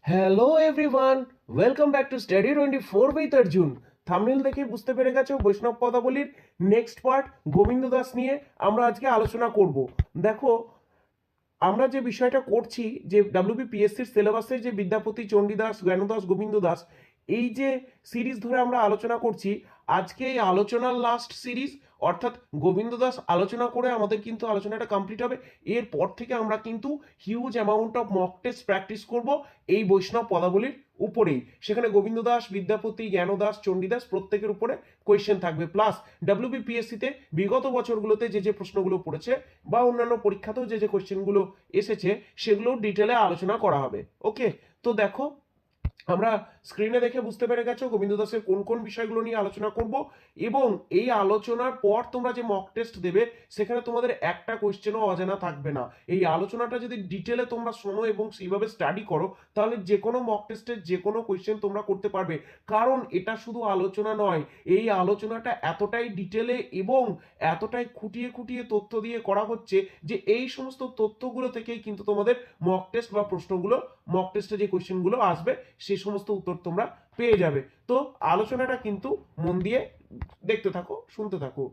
Hello everyone, welcome back to study 24 with Arjun. Thumbnail দেখে বুঝতে পেরে গেছো বৈষ্ণব পদাবলীর নেক্সট পার্ট গোবিন্দ দাস নিয়ে আমরা আজকে আলোচনা করব। দেখো, আমরা যে বিষয়টা করছি যে ডাব্লিউবিপিএসসির সিলেবাসে যে বিদ্যাপতি, চণ্ডীদাস, জ্ঞানদাস, গোবিন্দ দাস, এই যে সিরিজ ধরে আমরা আলোচনা করছি, আজকে এই আলোচনার লাস্ট সিরিজ, অর্থাৎ গোবিন্দ দাস আলোচনা করে আমাদের কিন্তু আলোচনাটা কমপ্লিট হবে। এরপর থেকে আমরা কিন্তু huge amount of mock test practice করব এই বৈষ্ণব পদাবলীর উপরেই। সেখানে গোবিন্দ দাস, বিদ্যাপতি, জ্ঞানদাস, চণ্ডীদাস প্রত্যেকের উপরে কোয়েশ্চেন থাকবে। প্লাস ডাব্লিউবিপিএসসিতে বিগত বছরগুলোতে যে যে প্রশ্নগুলো পড়েছে বা অন্যান্য পরীক্ষাতেও যে যে কোয়েশ্চেনগুলো এসেছে সেগুলো ডিটেলে আলোচনা করা হবে। ওকে, তো দেখো, আমরা স্ক্রিনে দেখে বুঝতে পেরে গেছো গোবিন্দ দাসের কোন কোন বিষয়গুলো নিয়ে আলোচনা করব, এবং এই আলোচনার পর তোমরা যে মক টেস্ট দেবে সেখানে তোমাদের একটা কোয়েশ্চেনও অজানা থাকবে না। এই আলোচনাটা যদি ডিটেলে তোমরা শোনো এবং সেইভাবে স্টাডি করো, তাহলে যে কোনো মক টেস্টের যে কোনো কোয়েশ্চেন তোমরা করতে পারবে। কারণ এটা শুধু আলোচনা নয়, এই আলোচনাটা এতটাই ডিটেলে এবং এতটাই খুঁটিয়ে খুঁটিয়ে তথ্য দিয়ে করা হচ্ছে যে এই সমস্ত তথ্যগুলো থেকেই কিন্তু তোমাদের মক টেস্ট বা প্রশ্নগুলো, মক টেস্টে যে কোয়েশ্চেনগুলো আসবে সেই সমস্ত উত্তর তোমরা পেয়ে যাবে। তো আলোচনাটা কিন্তু মন দিয়ে দেখতে থাকো, শুনতে থাকো।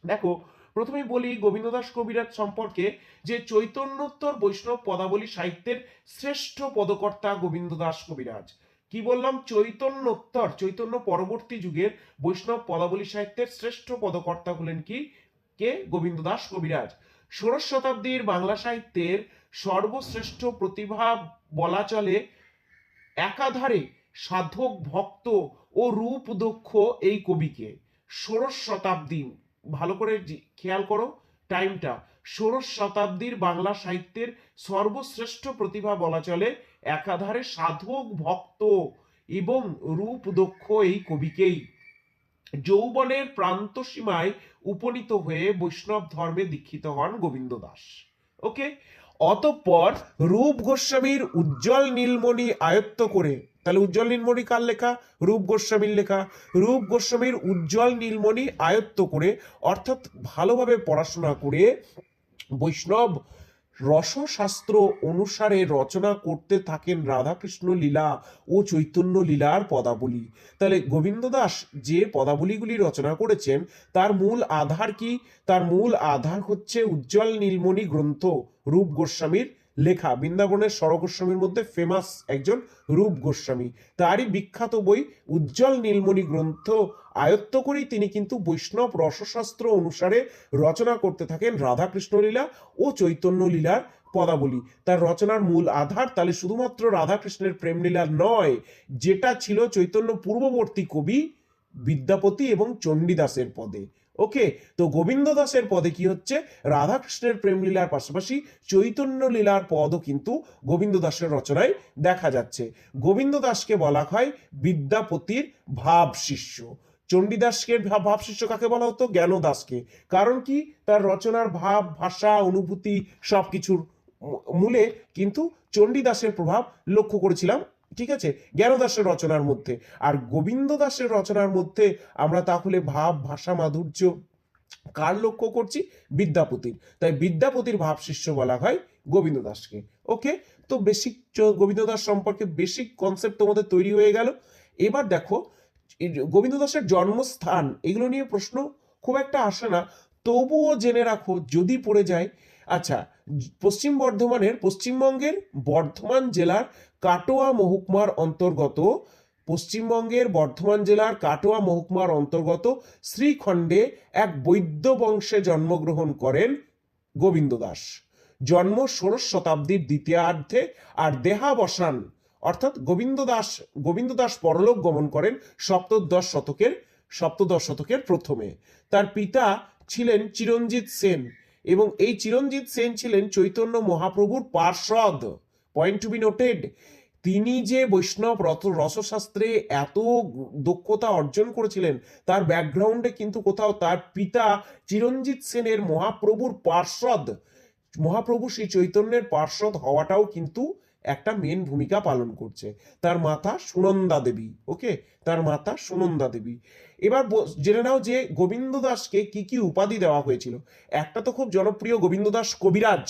দেখো, প্রথমেই বলি গোবিন্দ দাস কবিরাজ সম্পর্কে, যে চৈতন্যোত্তর বৈষ্ণব পদাবলী সাহিত্যের শ্রেষ্ঠ পদকর্তা গোবিন্দ দাস কবিরাজ। কি বললাম? চৈতন্যোত্তর, চৈতন্য পরবর্তী যুগের বৈষ্ণব পদাবলী সাহিত্যের শ্রেষ্ঠ পদকর্তা হলেন কি? কে? গোবিন্দ দাস কবিরাজ। ষোড়শ শতাব্দীর বাংলা সাহিত্যের সর্বশ্রেষ্ঠ প্রতিভা বলা চলে। একাধারে সাধক, ভক্ত ও রূপ দক্ষ এই কবিকে। ষোড়শ শতাব্দী, ভালো করে খেয়াল করো টাইমটা, ষোড়শ শতাব্দীর বাংলা সাহিত্যের সর্বশ্রেষ্ঠ প্রতিভা বলা চলে একাধারে সাধক, ভক্ত এবং রূপ দক্ষ এই কবিকেই। যৌবনের প্রান্ত সীমায় উপনীত হয়ে বৈষ্ণব ধর্মে দীক্ষিত হন গোবিন্দ দাস। ওকে, অতঃপর রূপ গোস্বামীর উজ্জ্বল নীলমণি আয়ত্ত করে, তাহলে উজ্জ্বল নীলমণি কার লেখা? রূপ গোস্বামীর লেখা। রূপ গোস্বামীর উজ্জ্বল নীলমণি আয়ত্ত করে, অর্থাৎ ভালোভাবে পড়াশোনা করে বৈষ্ণব রসশাস্ত্র অনুসারে রচনা করতে থাকেন রাধাকৃষ্ণ লীলা ও চৈতন্য লীলার পদাবলী। তাহলে গোবিন্দ দাস যে পদাবলীগুলি রচনা করেছেন তার মূল আধার কি? তার মূল আধার হচ্ছে উজ্জ্বল নীলমণি গ্রন্থ, রূপ গোস্বামীর লেখা। বৃন্দাবনের স্বরগোস্বামীর মধ্যে ফেমাস একজন রূপ গোস্বামী, তারই বিখ্যাত বই উজ্জ্বল নীলমণি গ্রন্থ আয়ত্ত করেই তিনি কিন্তু বৈষ্ণব রসশাস্ত্র অনুসারে রচনা করতে থাকেন রাধাকৃষ্ণ লীলা ও চৈতন্য লীলার পদাবলী। তার রচনার মূল আধার তাহলে শুধুমাত্র রাধাকৃষ্ণের প্রেমলীলা নয়, যেটা ছিল চৈতন্য পূর্ববর্তী কবি বিদ্যাপতি এবং চণ্ডীদাসের পদে। ওকে, তো গোবিন্দ দাসের পদে কি হচ্ছে? রাধাকৃষ্ণের প্রেমলীলার পাশাপাশি চৈতন্য লীলার পদও কিন্তু গোবিন্দ দাসের রচনায় দেখা যাচ্ছে। গোবিন্দ দাসকে বলা হয় বিদ্যাপতির ভাব শিষ্য। চণ্ডীদাসকে ভাব শিষ্য কাকে বলা হতো? জ্ঞানদাসকে। কারণ কি? তার রচনার ভাব, ভাষা, অনুভূতি সবকিছুর মূলে কিন্তু চণ্ডীদাসের প্রভাব লক্ষ্য করেছিলাম, ঠিক আছে, জ্ঞানদাসের রচনার মধ্যে। আর গোবিন্দ দাসের রচনার মধ্যে আমরা তাহলে ভাব, ভাষা, মাধুর্য কার লক্ষ্য করছি? বিদ্যাপতির। তাই বিদ্যাপতির ভাব শিষ্য বলা হয় গোবিন্দ দাসকে। ওকে, তো বেসিক গোবিন্দ দাস সম্পর্কে বেসিক কনসেপ্ট তোমাদের তৈরি হয়ে গেল। এবার দেখো, গোবিন্দ দাসের জন্মস্থান, এগুলো নিয়ে প্রশ্ন খুব একটা আসে না, তবুও জেনে রাখো যদি পড়ে যায়। আচ্ছা, পশ্চিমবঙ্গের বর্ধমান জেলার কাটোয়া মহকুমার অন্তর্গত, পশ্চিমবঙ্গের বর্ধমান জেলার কাটোয়া মহকুমার অন্তর্গত শ্রীখণ্ডে এক বৈদ্য বংশে জন্মগ্রহণ করেন গোবিন্দ দাস। জন্ম ষোড়শ শতাব্দীর দ্বিতীয়ার্ধে, আর দেহাবসান, অর্থাৎ গোবিন্দ দাস পরলোক গমন করেন সপ্তদশ শতকের প্রথমে। তার পিতা ছিলেন চিরঞ্জিত সেন, এবং এই চিরঞ্জিত সেন ছিলেন চৈতন্য মহাপ্রভুর পার্ষদ। পয়েন্ট টু বি নোটেড, তিনি যে বৈষ্ণব রসশাস্ত্রে এত দক্ষতা অর্জন করেছিলেন, তার ব্যাকগ্রাউন্ডে কিন্তু কোথাও তার পিতা চিরঞ্জিত সেনের মহাপ্রভুর পার্ষদ, মহাপ্রভু শ্রী চৈতন্যের পার্ষদ হওয়াটাও কিন্তু একটা মেন ভূমিকা পালন করছে। তার মাতা সুনন্দা দেবী। ওকে, তার মাতা সুনন্দা দেবী। এবার জেনে নাও যে গোবিন্দ দাসকে কি কি উপাধি দেওয়া হয়েছিল। একটা তো খুব জনপ্রিয়, গোবিন্দ দাস কবিরাজ।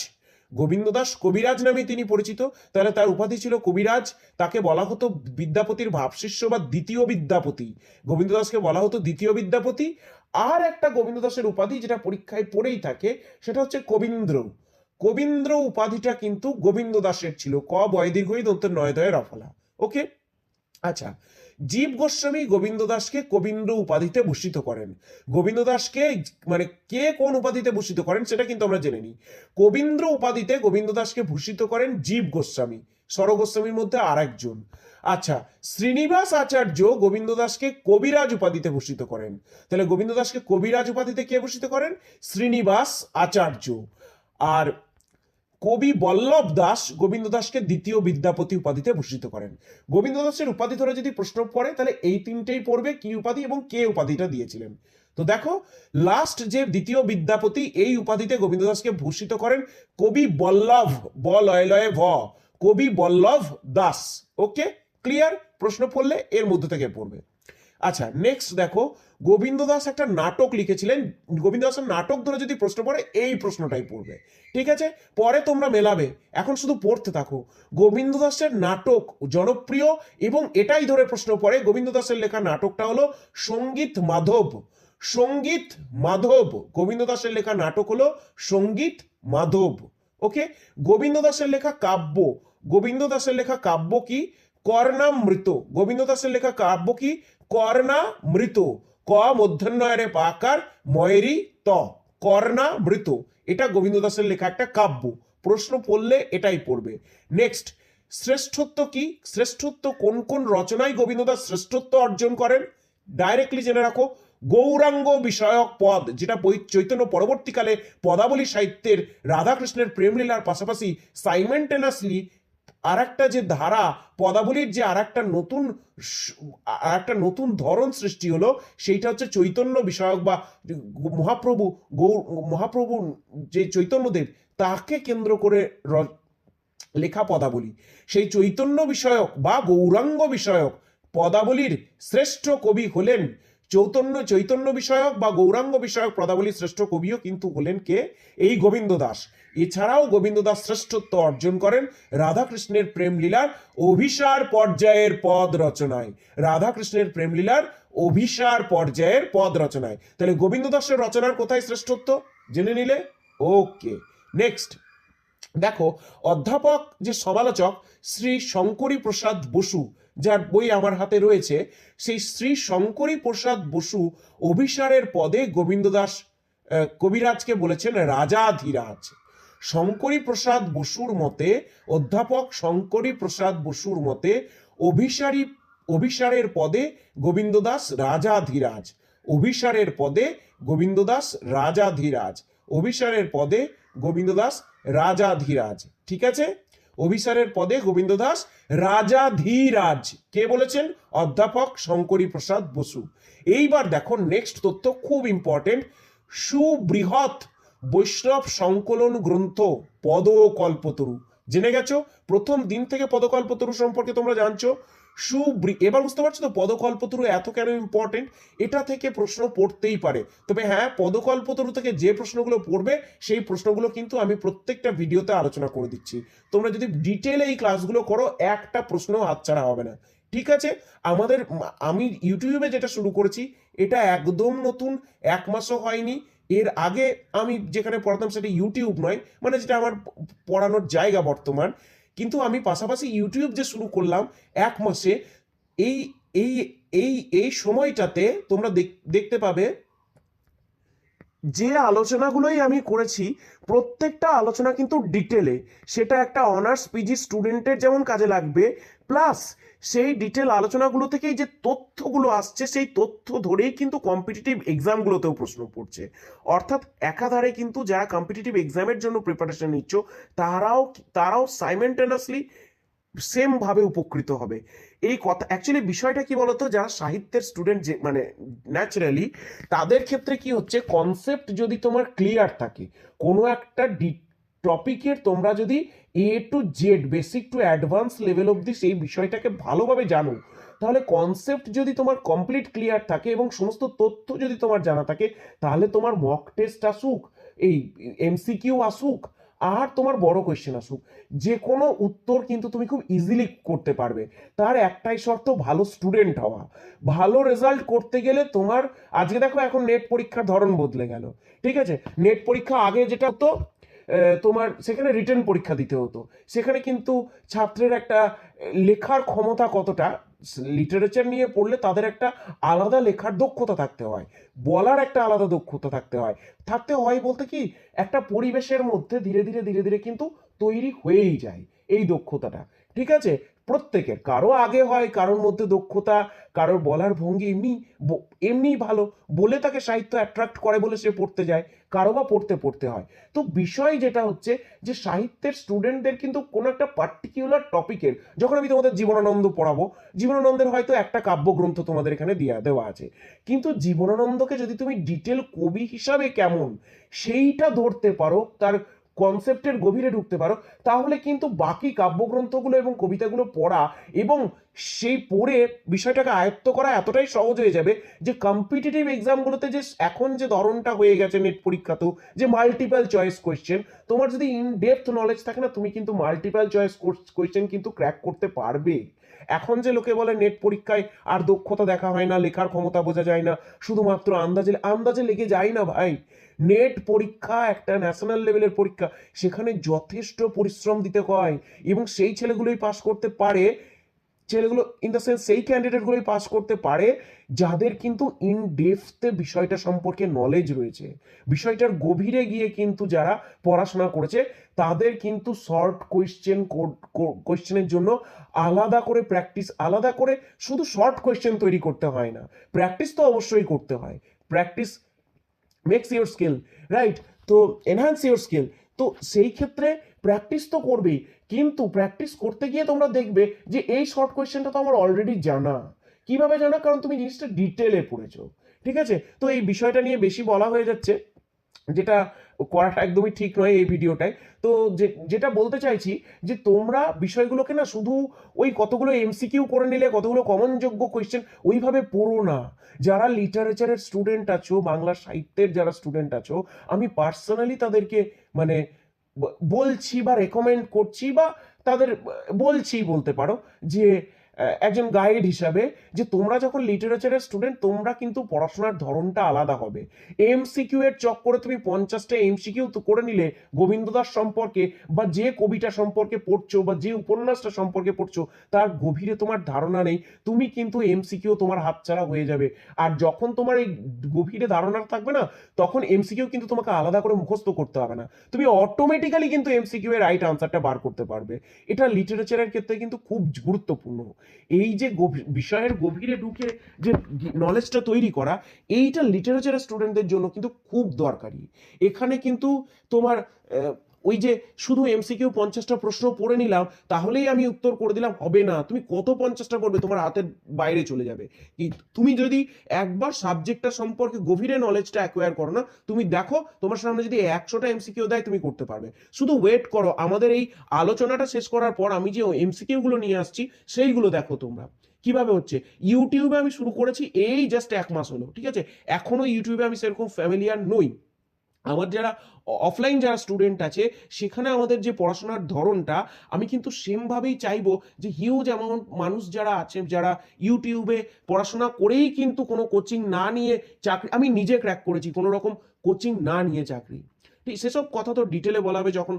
গোবিন্দ দাস কবিরাজ নামে তিনি পরিচিত, তাহলে তার উপাধি ছিল কবিরাজ। তাকে বলা হতো বিদ্যাপতির ভাবশিষ্য বা দ্বিতীয় বিদ্যাপতি। গোবিন্দ দাসকে বলা হতো দ্বিতীয় বিদ্যাপতি। আর একটা গোবিন্দ দাসের উপাধি যেটা পরীক্ষায় পড়েই থাকে, সেটা হচ্ছে কবীন্দ্র। কবীন্দ্র উপাধিটা কিন্তু গোবিন্দ দাসের ছিল। ক বয় দীর্ঘই দন্ত নয় দয়ে রফলা। ওকে, আচ্ছা। জীব গোস্বামী গোবিন্দ দাসকে কবীন্দ্র উপাধিতে ভূষিত করেন। গোবিন্দ দাসকে মানে কে কোন উপাধিতে ভূষিত করেন সেটা কিন্তু আমরা জেনে নিই। কবীন্দ্র উপাধিতে গোবিন্দ দাসকে ভূষিত করেন জীব গোস্বামী, স্বর গোস্বামীর মধ্যে আর একজন। আচ্ছা, শ্রীনিবাস আচার্য গোবিন্দ দাসকে কবিরাজ উপাধিতে ভূষিত করেন। তাহলে গোবিন্দ দাসকে কবিরাজ উপাধিতে কে ভূষিত করেন? শ্রীনিবাস আচার্য। আর কবি বল্লভ দাস গোবিন্দ দাসকে দ্বিতীয় বিদ্যাপতি উপাধিতে ভূষিত করেন। গোবিন্দ দাসের উপাধি ধরে যদি প্রশ্ন পড়ে তাহলে এই তিনটেই পড়বে, কি উপাধি এবং কে উপাধিটা দিয়েছিলেন। তো দেখো, লাস্ট যে দ্বিতীয় বিদ্যাপতি, এই উপাধিতে গোবিন্দ দাসকে ভূষিত করেন কবি বল্লভ, ব লয়ে লয়ে ভ, কবি বল্লভ দাস। ওকে, ক্লিয়ার? প্রশ্ন পড়লে এর মধ্যে থেকে পড়বে। আচ্ছা, নেক্সট দেখো, গোবিন্দ দাস একটা নাটক লিখেছিলেন। গোবিন্দ দাসের নাটক ধরে যদি প্রশ্ন পড়ে এই প্রশ্নটাই পড়বে, ঠিক আছে? পরে তোমরা মেলাবে, এখন শুধু পড়তে থাকো। গোবিন্দ দাসের নাটক জনপ্রিয় এবং এটাই ধরে প্রশ্ন পড়ে। গোবিন্দ দাসের লেখা নাটকটা হলো সঙ্গীত মাধব। সঙ্গীত মাধব, গোবিন্দ দাসের লেখা নাটক হলো সঙ্গীত মাধব। ওকে, গোবিন্দ দাসের লেখা কাব্য, গোবিন্দ দাসের লেখা কাব্য কি? কর্ণামৃত। গোবিন্দ দাসের লেখা কাব্য কি? কর্ণামৃত। ক মধ্যাহ্নয় রে পাকার ময়েরি ত, কর্ণামৃত। এটা গোবিন্দ দাসের লেখা একটা কাব্য। প্রশ্ন পড়লে এটাই পড়বে। নেক্সট, শ্রেষ্ঠত্ব কি? শ্রেষ্ঠত্ব কোন কোন রচনায় গোবিন্দ দাস শ্রেষ্ঠত্ব অর্জন করেন? ডাইরেক্টলি জেনে রাখো। গৌরাঙ্গ বিষয়ক পদ, যেটা চৈতন্য পরবর্তীকালে পদাবলী সাহিত্যের রাধাকৃষ্ণের প্রেমলীলার পাশাপাশি সাইমেন্টেনাসলি আর একটা যে ধারা, পদাবলীর যে আর একটা নতুন ধরন সৃষ্টি হলো, সেইটা হচ্ছে চৈতন্য বিষয়ক বা মহাপ্রভু যে চৈতন্যদেব, তাকে কেন্দ্র করে লেখা পদাবলী। সেই চৈতন্য বিষয়ক বা গৌরাঙ্গ বিষয়ক পদাবলীর শ্রেষ্ঠ কবি হলেন চৈতন্য বিষয়ক বা গৌরাঙ্গ বিষয়ক পদাবলীর শ্রেষ্ঠ কবিও কিন্তু হলেন কে? এই গোবিন্দ দাস। এছাড়াও গোবিন্দ দাস শ্রেষ্ঠত্ব অর্জন করেন রাধাকৃষ্ণের প্রেমলীলার অভিসার পর্যায়ের পদ রচনায়। রাধাকৃষ্ণের প্রেমলীলার অভিসার পর্যায়ের পদ রচনায়। তাহলে গোবিন্দ দাসের রচনার কোথায় শ্রেষ্ঠত্ব জেনে নিলে? ওকে, নেক্সট দেখো, অধ্যাপক যে সমালোচক শ্রী শঙ্করী প্রসাদ বসু, যার বই আমার হাতে রয়েছে, সেই শ্রী শঙ্করী প্রসাদ বসু অভিসারের পদে গোবিন্দ দাস কবিরাজকে বলেছেন রাজাধিরাজ। শঙ্করী প্রসাদ বসুর মতে, অধ্যাপক শঙ্করী প্রসাদ বসুর মতে অভিসারের পদে গোবিন্দ দাস রাজাধিরাজ। অভিসারের পদে গোবিন্দ দাস রাজাধিরাজ। অভিসারের পদে গোবিন্দ দাস রাজাধিরাজ। ঠিক আছে, অভিসারের পদে গোবিন্দ দাস রাজাধিরাজ কে বলেছেন? অধ্যাপক শঙ্করী প্রসাদ বসু। এইবার দেখো, নেক্সট তথ্য খুব ইম্পর্টেন্ট। সুবৃহৎ বৈষ্ণব সংকলন গ্রন্থ পদকল্পতরু, জেনে গেছো? প্রথম দিন থেকে পদকল্পতরু সম্পর্কে তোমরা জানছো। এবার বুঝতে পারছো তো পদকল্পতরু এত কেন ইম্পর্টেন্ট? এটা থেকে প্রশ্ন পড়তেই পারে। তবে হ্যাঁ, পদকল্পতরু থেকে যে প্রশ্নগুলো পড়বে সেই প্রশ্নগুলো কিন্তু আমি প্রত্যেকটা ভিডিওতে আলোচনা করে দিচ্ছি। তোমরা যদি ডিটেলে এই ক্লাসগুলো করো, একটা প্রশ্ন হাতছাড়া হবে না। ঠিক আছে, আমি ইউটিউবে যেটা শুরু করেছি এটা একদম নতুন, 1 মাসও হয়নি। এর আগে আমি যেখানে পড়াতাম সেটা ইউটিউব নয়, মানে যেটা আমার পড়ানোর জায়গা বর্তমান, কিন্তু আমি পাশাপাশি ইউটিউব যে শুরু করলাম 1 মাসে, এই এই এই এই সময়টাতে তোমরা দেখতে পাবে যে আলোচনাগুলোই আমি করেছি প্রত্যেকটা আলোচনা কিন্তু ডিটেলে, সেটা একটা অনার্স পিজি স্টুডেন্টের যেমন কাজে লাগবে, প্লাস সেই ডিটেল আলোচনাগুলো থেকেই যে তথ্যগুলো আসছে সেই তথ্য ধরেই কিন্তু কম্পিটিটিভ এক্সামগুলোতেও প্রশ্ন পড়ছে। অর্থাৎ একাধারে কিন্তু যারা কম্পিটিটিভ এক্সামের জন্য প্রিপারেশন নিচ্ছ তারাও সাইমেন্টেনাসলি সেম ভাবে উপকৃত হবে। এই কথা অ্যাকচুয়ালি বিষয়টা কি বলতো, যারা সাহিত্যের স্টুডেন্ট যে মানে ন্যাচারালি তাদের ক্ষেত্রে কি হচ্ছে, কনসেপ্ট যদি তোমার ক্লিয়ার থাকে, কোনো একটা টপিকের তোমরা যদি A to Z basic to advance level অবধি সেই বিষয়টাকে ভালোভাবে জানো, তাহলে কনসেপ্ট যদি তোমার কমপ্লিট ক্লিয়ার থাকে এবং সমস্ত তথ্য যদি তোমার জানা থাকে, তাহলে তোমার মক টেস্ট আসুক, এই এমসিকিউ আসুক, আর তোমার বড় কোয়েশ্চেন আসুক, যে কোনো উত্তর কিন্তু তুমি খুব ইজিলি করতে পারবে। তার একটাই শর্ত, ভালো স্টুডেন্ট হওয়া। ভালো রেজাল্ট করতে গেলে তোমার, আজকে দেখো এখন নেট পরীক্ষার ধরন বদলে গেল, ঠিক আছে? নেট পরীক্ষা আগে যেটা হতো, তোমার সেখানে রিটেন পরীক্ষা দিতে হতো। সেখানে কিন্তু ছাত্রের একটা লেখার ক্ষমতা কতটা, লিটারেচার নিয়ে পড়লে তাদের একটা আলাদা লেখার দক্ষতা থাকতে হয়, বলার একটা আলাদা দক্ষতা থাকতে হয় বলতে কি, একটা পরিবেশের মধ্যে ধীরে ধীরে ধীরে ধীরে কিন্তু তৈরি হয়েই যায় এই দক্ষতাটা, ঠিক আছে? প্রত্যেকের, কারো আগে হয়, কারোর মধ্যে দক্ষতা, কারোর বলার ভঙ্গি এমনি ভালো বলে তাকে সাহিত্য অ্যাট্রাক্ট করে বলে সে পড়তে যায়, কারো বা পড়তে হয়। তো বিষয় যেটা হচ্ছে যে সাহিত্যের স্টুডেন্টদের কিন্তু কোনো একটা পার্টিকুলার টপিকের, যখন আমি তোমাদের জীবনানন্দ পড়াবো, জীবনানন্দের হয়তো একটা কাব্যগ্রন্থ তোমাদের এখানে দেওয়া আছে, কিন্তু জীবনানন্দকে যদি তুমি ডিটেল কবি হিসাবে কেমন সেইটা ধরতে পারো, তার কনসেপ্টের গভীরে ঢুকতে পারো, তাহলে কিন্তু বাকি কাব্যগ্রন্থগুলো এবং কবিতাগুলো পড়া এবং সেই পড়ে বিষয়টাকে আয়ত্ত করা এতটাই সহজ হয়ে যাবে যে কম্পিটিটিভ এক্সামগুলোতে যে এখন যে ধরনটা হয়ে গেছে নেট পরীক্ষাতেও, যে মাল্টিপল চয়েস কোয়েশ্চেন, তোমার যদি ইন ডেপথ নলেজ থাকে না, তুমি কিন্তু মাল্টিপল চয়েস কোয়েশ্চেন কিন্তু ক্র্যাক করতে পারবে। এখন যে লোকে বলে নেট পরীক্ষায় আর দক্ষতা দেখা হয় না, লেখার ক্ষমতা বোঝা যায় না, শুধুমাত্র আন্দাজে আন্দাজে লেগে যায় না ভাই। নেট পরীক্ষা একটা ন্যাশনাল লেভেলের পরীক্ষা, সেখানে যথেষ্ট পরিশ্রম দিতে হয়, এবং সেই ছেলেগুলোই পাস করতে পারে, ছেলেগুলো ইন দ্য সেন্স সেই ক্যান্ডিডেটগুলোই পাস করতে পারে যাদের কিন্তু ইন ডেপথে বিষয়টা সম্পর্কে নলেজ রয়েছে, বিষয়টার গভীরে গিয়ে কিন্তু যারা পড়াশোনা করেছে, তাদের কিন্তু শর্ট কোয়েশ্চেনের জন্য আলাদা করে প্র্যাকটিস, আলাদা করে শুধু শর্ট কোয়েশ্চেন তৈরি করতে হয় না, প্র্যাকটিস তো অবশ্যই করতে হয়। Practice makes your skill, right? তো এনহ্যান্স ইউর স্কিল। তো সেই ক্ষেত্রে প্র্যাকটিস তো করবেই, কিন্তু প্র্যাকটিস করতে গিয়ে তোমরা দেখবে যে এই শর্ট কোয়েশ্চেনটা তো আমার অলরেডি জানা। কিভাবে জানা? কারণ তুমি জিনিসটা ডিটেলে পড়েছো, ঠিক আছে? তো এই বিষয়টা নিয়ে বেশি বলা হয়ে যাচ্ছে, যেটা করাটা একদমই ঠিক নয় এই ভিডিওটায়। তো যেটা বলতে চাইছি, যে তোমরা বিষয়গুলোকে না শুধু ওই কতগুলো এমসিকিউ করে নিলে, কতগুলো কমন যোগ্য কোয়েশ্চেন ওইভাবে পড়ো না। যারা লিটারেচারের স্টুডেন্ট আছো, বাংলা সাহিত্যের যারা স্টুডেন্ট আছো, আমি পার্সোনালি তাদেরকে মানে বলছি বা রেকমেন্ড করছি, বা তাদের বলছি বলতে পারো, যে একজন গাইড হিসাবে, যে তোমরা যখন লিটারেচারের স্টুডেন্ট, তোমরা কিন্তু পড়াশোনার ধরনটা আলাদা হবে। এমসিকিউ এর চক্করে তুমি 50টা এমসিকিউ তো করে নিলে গোবিন্দ দাস সম্পর্কে, বা যে কবিতা সম্পর্কে পড়ছো, বা যে উপন্যাসটা সম্পর্কে পড়ছো, তার গভীরে তোমার ধারণা নেই, তুমি কিন্তু এমসিকিউ তোমার হাতছাড়া হয়ে যাবে। আর যখন তোমার এই গভীরে ধারণা থাকবে না, তখন এমসিকিউ কিন্তু তোমাকে আলাদা করে মুখস্থ করতে হবে না, তুমি অটোমেটিক্যালি কিন্তু এমসিকিউ এর রাইট আনসারটা বার করতে পারবে। এটা লিটারেচারের ক্ষেত্রে কিন্তু খুব গুরুত্বপূর্ণ। এই যে বিষয়ের গভীরে ঢুকে যে নলেজটা তৈরি করা, এইটা লিটারেচারের স্টুডেন্টদের জন্য কিন্তু খুব দরকারি। এখানে কিন্তু তোমার ওই যে শুধু এমসিকিউ 50টা প্রশ্ন পড়ে নিলাম, তাহলেই আমি উত্তর করে দিলাম, হবে না। তুমি কত 50টা পড়বে, তোমার হাতের বাইরে চলে যাবে। তুমি যদি একবার সাবজেক্টটা সম্পর্কে গভীরে নলেজটা অ্যাকোয়ার করো না, তুমি দেখো তোমার সামনে যদি 100টা এমসিকিউ দেয়, তুমি করতে পারবে। শুধু ওয়েট করো, আমাদের এই আলোচনাটা শেষ করার পর আমি যে এমসিকিউ গুলো নিয়ে আসছি, সেইগুলো দেখো তোমরা কিভাবে হচ্ছে। ইউটিউবে আমি শুরু করেছি এই জাস্ট 1 মাস হলো, ঠিক আছে? এখনো ইউটিউবে আমি সেরকম ফ্যামিলিয়ার নই। আমার যারা অফলাইন যারা স্টুডেন্ট আছে, সেখানে আমাদের যে পড়াশোনার ধরনটা, আমি কিন্তু সেমভাবেই চাইবো যে হিউজ অ্যামাউন্ট মানুষ যারা আছে, যারা ইউটিউবে পড়াশোনা করেই কিন্তু কোনো কোচিং না নিয়ে চাকরি, আমি নিজে ক্র্যাক করেছি কোনো রকম কোচিং না নিয়ে চাকরি, ঠিক সেসব কথা তো ডিটেলে বলা হবে যখন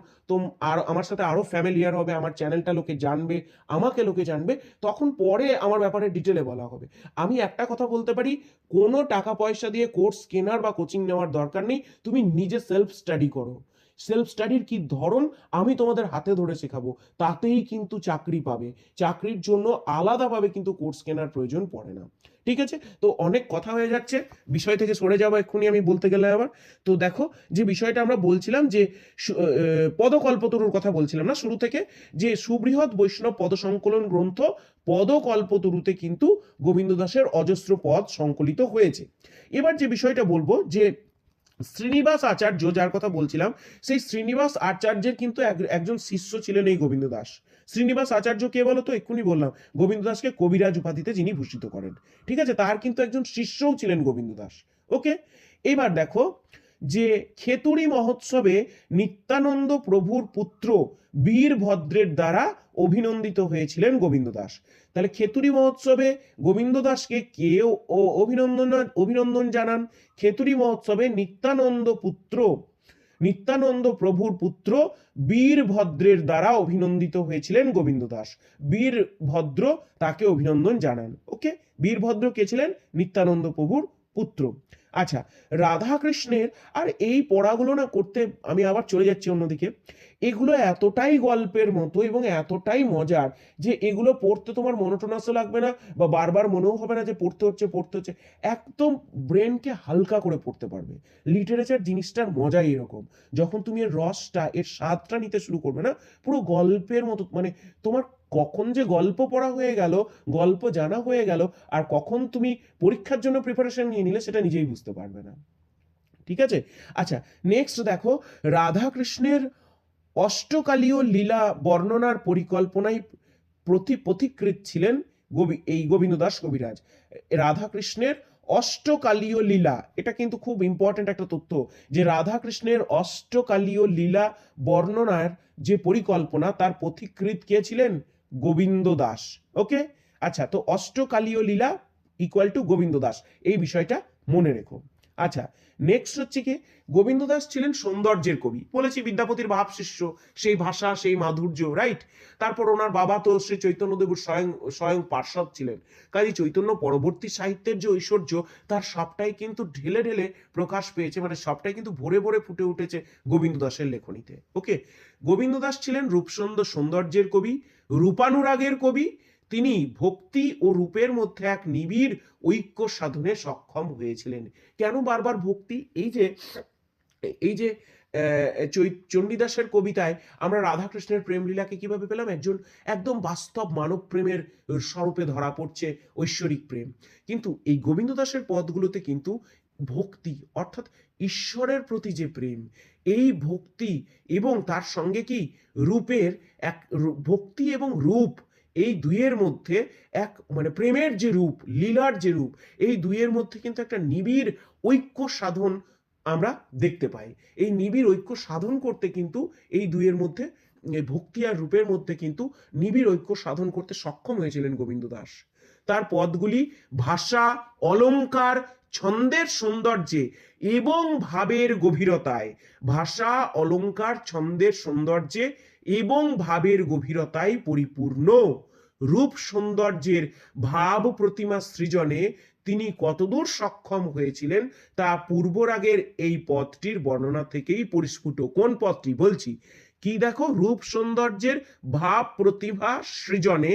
আর আমার সাথে আরো ফ্যামিলিয়ার হবে, আমার চ্যানেলটা লোকে জানবে, আমাকে লোকে জানবে, তখন পরে আমার ব্যাপারে ডিটেলে বলা হবে। আমি একটা কথা বলতে পারি, কোনো টাকা পয়সা দিয়ে কোর্স কেনার বা কোচিং নেওয়ার দরকার নেই, তুমি নিজে সেলফ স্টাডি করো। সেলফ স্টাডির কি ধরন আমি তোমাদের হাতে ধরে শেখাবো, তাতেই কিন্তু চাকরি পাবে। চাকরির জন্য আলাদাভাবে কিন্তু কোর্স কেনার প্রয়োজন পড়ে না, ঠিক আছে? তো অনেক কথা হয়ে যাচ্ছে, বিষয় থেকে সরে যাবো এক্ষুনি আমি বলতে গেলে আবার। তো দেখো, যে বিষয়টা আমরা বলছিলাম, যে পদকল্পতরুর কথা বলছিলাম না শুরু থেকে, যে সুবৃহৎ বৈষ্ণব পদ সংকলন গ্রন্থ পদকল্পতরুতে কিন্তু গোবিন্দ দাসের অজস্র পদ সংকলিত হয়েছে। এবার যে বিষয়টা বলবো, যে শ্রীনিবাস আচার্য যার কথা বলছিলাম, সেই শ্রীনিবাস আচার্যের কিন্তু একজন শিষ্য ছিলেন এই গোবিন্দ দাস। শ্রীনিবাস আচার্য কে বলতো? এক্ষুনি বললাম, গোবিন্দ দাসকে কবিরাজ উপাধিতে যিনি ভূষিত করেন, ঠিক আছে? তার কিন্তু একজন শিষ্যও ছিলেন গোবিন্দ দাস। ওকে, এবার দেখো, যে খেতুরি মহোৎসবে নিত্যানন্দ প্রভুর পুত্র বীরভদ্রের দ্বারা অভিনন্দিত হয়েছিলেন গোবিন্দ দাস। তাহলে খেতুরি মহোৎসবে গোবিন্দ দাসকে কেউ অভিনন্দন জানান? খেতুরি মহোৎসবে নিত্যানন্দ প্রভুর পুত্র বীরভদ্রের দ্বারা অভিনন্দিত হয়েছিলেন গোবিন্দ দাস। বীরভদ্র তাকে অভিনন্দন জানান। ওকে, বীরভদ্র কে ছিলেন? নিত্যানন্দ প্রভুর পুত্র। আচ্ছা, রাধাকৃষ্ণের, আর এই পড়াগুলো না করতে আমি আবার চলে যাচ্ছি অন্যদিকে, এগুলো এতটাই গল্পের মতো এবং এতটাই মজার যে এগুলো পড়তে তোমার মনোটোনাসও লাগবে না, বা বারবার মনেও হবে না যে পড়তে হচ্ছে। একদম ব্রেনকে হালকা করে পড়তে পারবে। লিটারেচার জিনিসটার মজাই এরকম, যখন তুমি এর রসটা, এর স্বাদটা নিতে শুরু করবে না, পুরো গল্পের মতো, মানে তোমার কখন যে গল্প পড়া হয়ে গেল, গল্প জানা হয়ে গেল, আর কখন তুমি পরীক্ষার জন্য প্রিপারেশন নিয়ে নিলে সেটা নিজেই বুঝতে পারবে না। ঠিক আছে? আচ্ছা, নেক্সট দেখো, রাধাকৃষ্ণের অষ্টকালীয় লীলা বর্ণনার পরিকল্পনায় পথিকৃৎ ছিলেন এই গোবিন্দ দাস কবিরাজ। রাধাকৃষ্ণের অষ্টকালীয় লীলা, এটা কিন্তু খুব ইম্পর্টেন্ট একটা তথ্য, যে রাধাকৃষ্ণের অষ্টকালীয় লীলা বর্ণনার যে পরিকল্পনা, তার পথিকৃৎ কে ছিলেন? গোবিন্দ দাস। ওকে, আচ্ছা, তো অষ্টকালীয় লীলা ইকুয়াল টু গোবিন্দ দাস, এই বিষয়টা মনে রেখো। আচ্ছা, নেক্সট হচ্ছে কি, গোবিন্দ দাস ছিলেন সৌন্দর্যের কবি, বলেছি বিদ্যাপতির ভাব শিষ্য, সেই ভাষা, সেই মাধুর্য, রাইট? তারপর ওনার বাবা তো শ্রী চৈতন্যদেবের স্বয়ং পার্ষদ ছিলেন, কাজে চৈতন্য পরবর্তী সাহিত্যের যে ঐশ্বর্য, তার সবটাই কিন্তু ঢেলে ঢেলে প্রকাশ পেয়েছে, মানে সবটাই কিন্তু ভরে ভরে ফুটে উঠেছে গোবিন্দ দাসের লেখনীতে। ওকে, গোবিন্দ দাস ছিলেন সৌন্দর্যের কবি, রূপানুরাগের কবি। তিনি ভক্তি ও রূপের মধ্যে এক নিবিড় ঐক্য সাধনে সক্ষম হয়েছিলেন। কেন বারবার ভক্তি? এই যে চণ্ডীদাসের কবিতায় আমরা রাধাকৃষ্ণের প্রেম লীলাকে কিভাবে পেলাম? একদম বাস্তব মানব প্রেমের স্বরূপে ধরা পড়ছে ঐশ্বরিক প্রেম। কিন্তু এই গোবিন্দ দাসের পদগুলোতে কিন্তু ভক্তি, অর্থাৎ ঈশ্বরের প্রতি যে প্রেম, এই ভক্তি এবং তার সঙ্গে কি রূপের ভক্তি এবং রূপ, এই দুইয়ের মধ্যে এক, মানে প্রেমের যে রূপ, লীলার যে রূপ, এই দুইয়ের মধ্যে কিন্তু একটা নিবিড় ঐক্য সাধন আমরা দেখতে পাই। এই নিবিড় ঐক্য সাধন করতে কিন্তু এই দুইয়ের মধ্যে, ভক্তি আর রূপের মধ্যে কিন্তু নিবিড় ঐক্য সাধন করতে সক্ষম হয়েছিলেন গোবিন্দ দাস। তার পদগুলি ভাষা, অলংকার, ছন্দের সৌন্দর্যে এবং ভাবের গভীরতায়, ভাষা, অলংকার, ছন্দের সৌন্দর্যে এবং ভাবের গভীরতায় পরিপূর্ণ। রূপ সৌন্দর্যের ভাব প্রতিমা সৃজনে তিনি কতদূর সক্ষম হয়েছিলেন তা পূর্বরাগের এই পদটির বর্ণনা থেকেই পরিস্ফুট। কোন পদটি বলছি? কি দেখো, রূপ সৌন্দর্যের ভাব প্রতিভা সৃজনে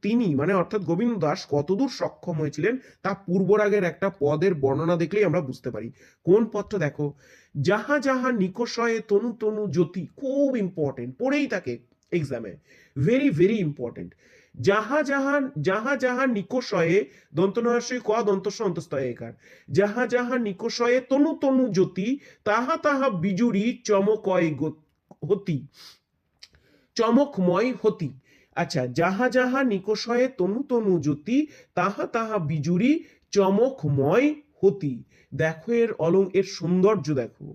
তিনি, মানে অর্থাৎ গোবিন্দ দাস কতদূর সক্ষম হয়েছিলেন তা পূর্বরাগের একটা পদের বর্ণনা দেখলেই আমরা বুঝতে পারি। কোন পদটা দেখো, যাহা যাহা নিকষয়ে তনু তনু জ্যোতি, খুব ইম্পর্টেন্ট, পড়েই থাকে এক্সামে, ভেরি ভেরি ইম্পর্টেন্ট। যাহা যাহা নিকষয়ে, দন্তনয়স্যই ক দন্তস্য অন্তস্তয় একার, যাহা যাহা নিকষয়ে তনু তনু জ্যোতি, তাহা তাহা বিজুরি চমকময় হতি। আচ্ছা, যাহা যাহা নিকষয়ে তনু তনু জ্যোতি, তাহা তাহা বিজুরি চমকময় হতি। দেখো এর সৌন্দর্য দেখো,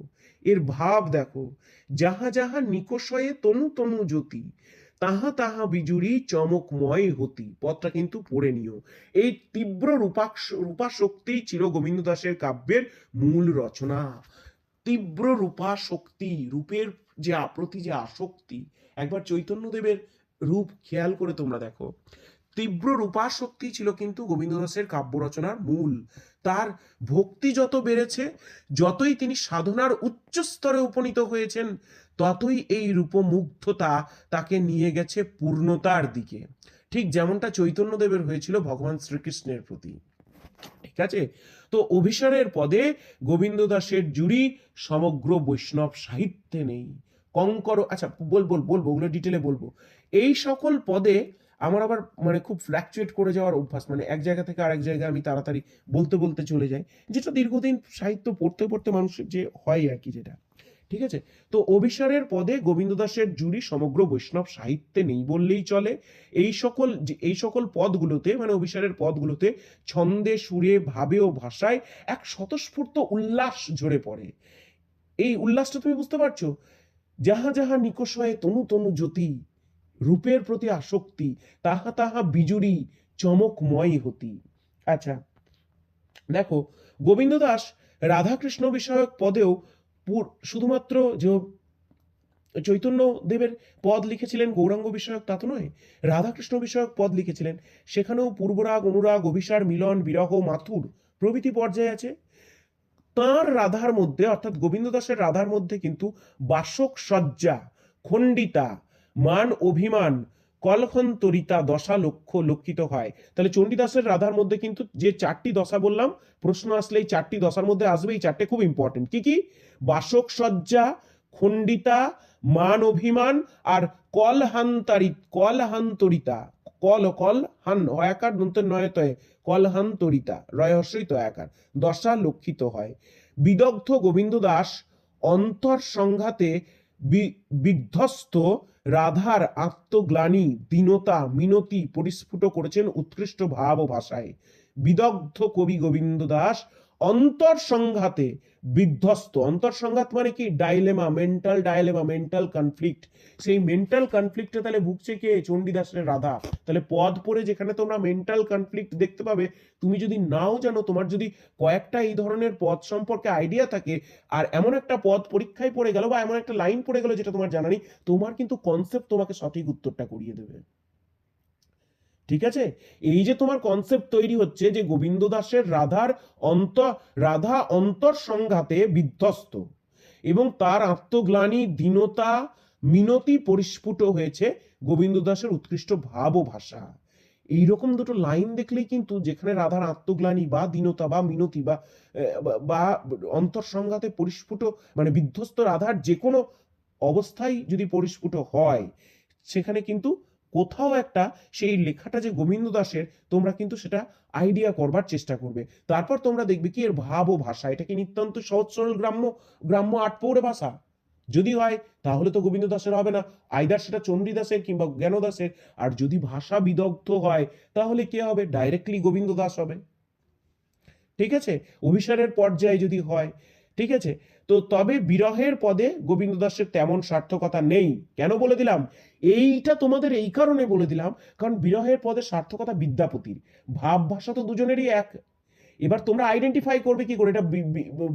এর ভাব দেখো। যাহা যাহা নিকষয়ে তনু তনু জ্যোতি, তাহা তাহা বিজুরি চমকময় হতি, পদটা কিন্তু পড়ে নিও। এই তীব্র রূপাশক্তি ছিল গোবিন্দ দাসের কাব্যের মূল রচনা। তীব্র রূপাশক্তি, রূপের যে প্রতি যে আসক্তি, একবার চৈতন্যদেবের রূপ খেয়াল করে তোমরা দেখো, তীব্র রূপাশক্তি ছিল কিন্তু গোবিন্দ দাসের কাব্য রচনার মূল। তার ভক্তি যত বেড়েছে, যতই তিনি সাধনার উচ্চ স্তরে উপনীত হয়েছেন, ততই এই রূপমুগ্ধতা তাকে নিয়ে গেছে পূর্ণতার দিকে, ঠিক যেমনটা চৈতন্যদেবের হয়েছিল ভগবান শ্রীকৃষ্ণের প্রতি। ঠিক আছে? তো অভিসারের পদে গোবিন্দ দাসের জুড়ি সমগ্র বৈষ্ণব সাহিত্যে নেই। কঙ্কর, আচ্ছা বলবো ওগুলো ডিটেলে বলবো। এই সকল পদে আমার আবার মানে খুব ফ্ল্যাকচুয়েট করে যাওয়ার অভ্যাস, মানে এক জায়গা থেকে আরেক জায়গায় আমি তাড়াতাড়ি বলতে চলে যাই, যেটা দীর্ঘদিন সাহিত্য পড়তে মানুষের যে হয় আর কি, যেটা ঠিক আছে। তো অভিসারের পদে গোবিন্দ দাসের জুড়ি সমগ্র বৈষ্ণব সাহিত্যে নেই বললেই চলে। এই সকল পদগুলোতে, মানে অভিসারের পদগুলোতে ছন্দে, সুরে, ভাবে ও ভাষায় এক স্বতঃস্ফূর্ত উল্লাস ঝরে পড়ে। এই উল্লাসটা তুমি বুঝতে পারছো? যাহা যাহা নিকষ হয় তনু তনু জ্যোতি, রূপের প্রতি আসক্তি, তাহা তাহা বিজুরি চমকময় হতি। আচ্ছা, দেখো, গোবিন্দ দাস রাধাকৃষ্ণ বিষয়ক পদেও শুধুমাত্র যে চৈতন্য দেবের পদ লিখেছিলেন গৌরাঙ্গ বিষয়ক তা তো নয়, রাধাকৃষ্ণ বিষয়ক পদ লিখেছিলেন, সেখানেও পূর্বরাগ, অনুরাগ, অভিসার, মিলন, বিরহ, মাথুর প্রভৃতি পর্যায়ে আছে। তাঁর রাধার মধ্যে, অর্থাৎ গোবিন্দ দাসের রাধার মধ্যে কিন্তু বাসক সজ্জা, খণ্ডিতা, মান অভিমান, কলখন্তরিতা দশা লক্ষিত হয়। তাহলে চণ্ডীদাসের রাধার মধ্যে কিন্তু যে চারটি দশা বললাম, প্রশ্ন আসলে এই চারটি দশার মধ্যে আসবে, এই চারটে খুব ইম্পর্টেন্ট। কি কি? বাসক সজ্জা, খণ্ডিতা, মান অভিমান আর কলহান্তরিতা, কল হান হয়াকার দন্তের নয়তয়ে, কলহান্তরিতা রয়হস্যই তয়াকার দশা লক্ষিত হয়। বিদগ্ধ গোবিন্দ দাস অন্তর সংঘাতে বিধ্বস্ত রাধার আত্মগ্লানি, দীনতা, মিনতি পরিস্ফুট করেছেন উৎকৃষ্ট ভাব ও ভাষায়। বিদগ্ধ কবি গোবিন্দ দাস অন্তর সংঘাতে বিধ্বস্ত, অন্তর সংঘাত মানে কি? Dilemma, mental conflict. সেই মেন্টাল কনফ্লিক্টে তাহলে ভুগছে কে? চণ্ডীদাসের রাধা। তাহলে পদ পড়ে যেখানে তোমরা মেন্টাল কনফ্লিক্ট দেখতে পাবে, তুমি যদি নাও জানো, তোমার যদি কয়েকটা এই ধরনের পদ সম্পর্কে আইডিয়া থাকে, আর এমন একটা পদ পরীক্ষায় পড়ে গেল বা এমন একটা লাইন পড়ে গেল যেটা তোমার জানা নেই, তোমার কিন্তু কনসেপ্ট তোমাকে সঠিক উত্তরটা করিয়ে দেবে। ঠিক আছে? এই যে তোমার কনসেপ্ট তৈরি হচ্ছে যে গোবিন্দ দাসের রাধা অন্তর সংঘাতে বিধ্বস্ত এবং তার আত্মগ্লানি, দীনতা, মিনতি পরিস্ফুট হয়েছে গোবিন্দ দাসের উৎকৃষ্ট ভাব ও ভাষা। এইরকম দুটো লাইন দেখলেই কিন্তু, যেখানে রাধার আত্মগ্লানি বা দীনতা বা মিনতি বা অন্তর সংঘাতে পরিস্ফুট, মানে বিধ্বস্ত রাধার যে কোনো অবস্থায় যদি পরিস্ফুট হয়, সেখানে কিন্তু কোথাও একটা সেই লেখাটা যে গোবিন্দ দাসের, তোমরা কিন্তু সেটা আইডিয়া করবার চেষ্টা করবে। তারপর তোমরা দেখবে কি এর ভাব ও ভাষা, এটা কি নিতান্ত সহজ সরল গ্রাম্য আটপৌরে ভাষা? যদি হয় তাহলে তো গোবিন্দ দাসের হবে না, আইদার সেটা চণ্ডীদাসের কিংবা জ্ঞানদাসের। আর যদি ভাষা বিদগ্ধ হয় তাহলে কে হবে? ডাইরেক্টলি গোবিন্দ দাস হবে। ঠিক আছে? অভিসারের পর্যায়ে যদি হয়, ঠিক আছে, তো তবে বিরহের পদে গোবিন্দ দাসের তেমন সার্থকতা নেই। কেন বলে দিলাম? এইটা তোমাদের এই কারণে বলে দিলাম, কারণ বিরহের পদে সার্থকতা বিদ্যাপতির, ভাব ভাষা তো দুজনেরই এক। এবার তোমরা আইডেন্টিফাই করবে কি করে এটা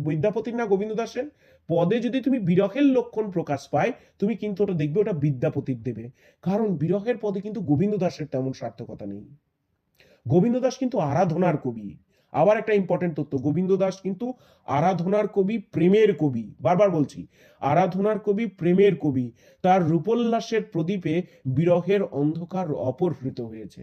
বিদ্যাপতির না গোবিন্দ দাসের? পদে যদি তুমি বিরহের লক্ষণ প্রকাশ পায়, তুমি কিন্তু ওটা দেখবে ওটা বিদ্যাপতির দেবে, কারণ বিরহের পদে কিন্তু গোবিন্দ দাসের তেমন সার্থকতা নেই। গোবিন্দ দাস কিন্তু আরাধনার কবি। আবার একটা ইম্পর্টেন্ট তথ্য, গোবিন্দ দাস কিন্তু আরাধনার কবি, প্রেমের কবি। বারবার বলছি, আরাধনার কবি, প্রেমের কবি। তার রূপোল্লাসের প্রদীপে বিরহের অন্ধকার অপহৃত হয়েছে।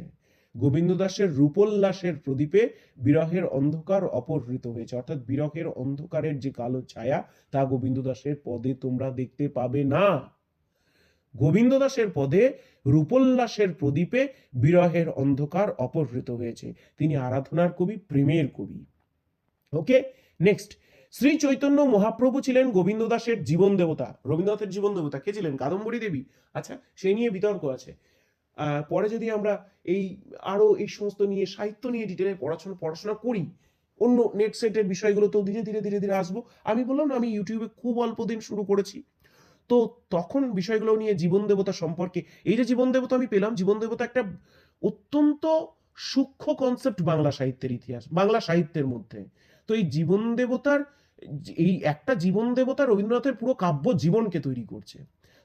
গোবিন্দ দাসের রূপোল্লাসের প্রদীপে বিরহের অন্ধকার অপহৃত হয়েছে, অর্থাৎ বিরহের অন্ধকারের যে কালো ছায়া, তা গোবিন্দ দাসের পদে তোমরা দেখতে পাবে না। গোবিন্দ দাসের পদে রূপোল্লাসের প্রদীপে বিরহের অন্ধকার অপহৃত হয়েছে। তিনি আরাধনার কবি, প্রেমের কবি। ওকে, নেক্সট। শ্রী চৈতন্য মহাপ্রভু ছিলেন গোবিন্দ দাসের জীবন দেবতা। রবীন্দ্রনাথের জীবন দেবতা কে ছিলেন? কাদম্বরী দেবী। আচ্ছা, সেই নিয়ে বিতর্ক আছে। পরে যদি আমরা এই সমস্ত নিয়ে, সাহিত্য নিয়ে ডিটেলে পড়াশোনা করি, অন্য নেট সেটের বিষয়গুলো তো ধীরে ধীরে ধীরে ধীরে আসবো। আমি বললাম আমি ইউটিউবে খুব অল্প দিন শুরু করেছি, তো তখন বিষয়গুলো নিয়ে জীবন দেবতা সম্পর্কে, এই যে জীবন দেবতা আমি পেলাম, জীবন দেবতা একটা অত্যন্ত সূক্ষ্ম কনসেপ্ট বাংলা সাহিত্যের ইতিহাস, বাংলা সাহিত্যের মধ্যে। তো এই জীবন দেবতার, এই একটা জীবন দেবতা রবীন্দ্রনাথের পুরো কাব্য জীবনকে তৈরি করছে।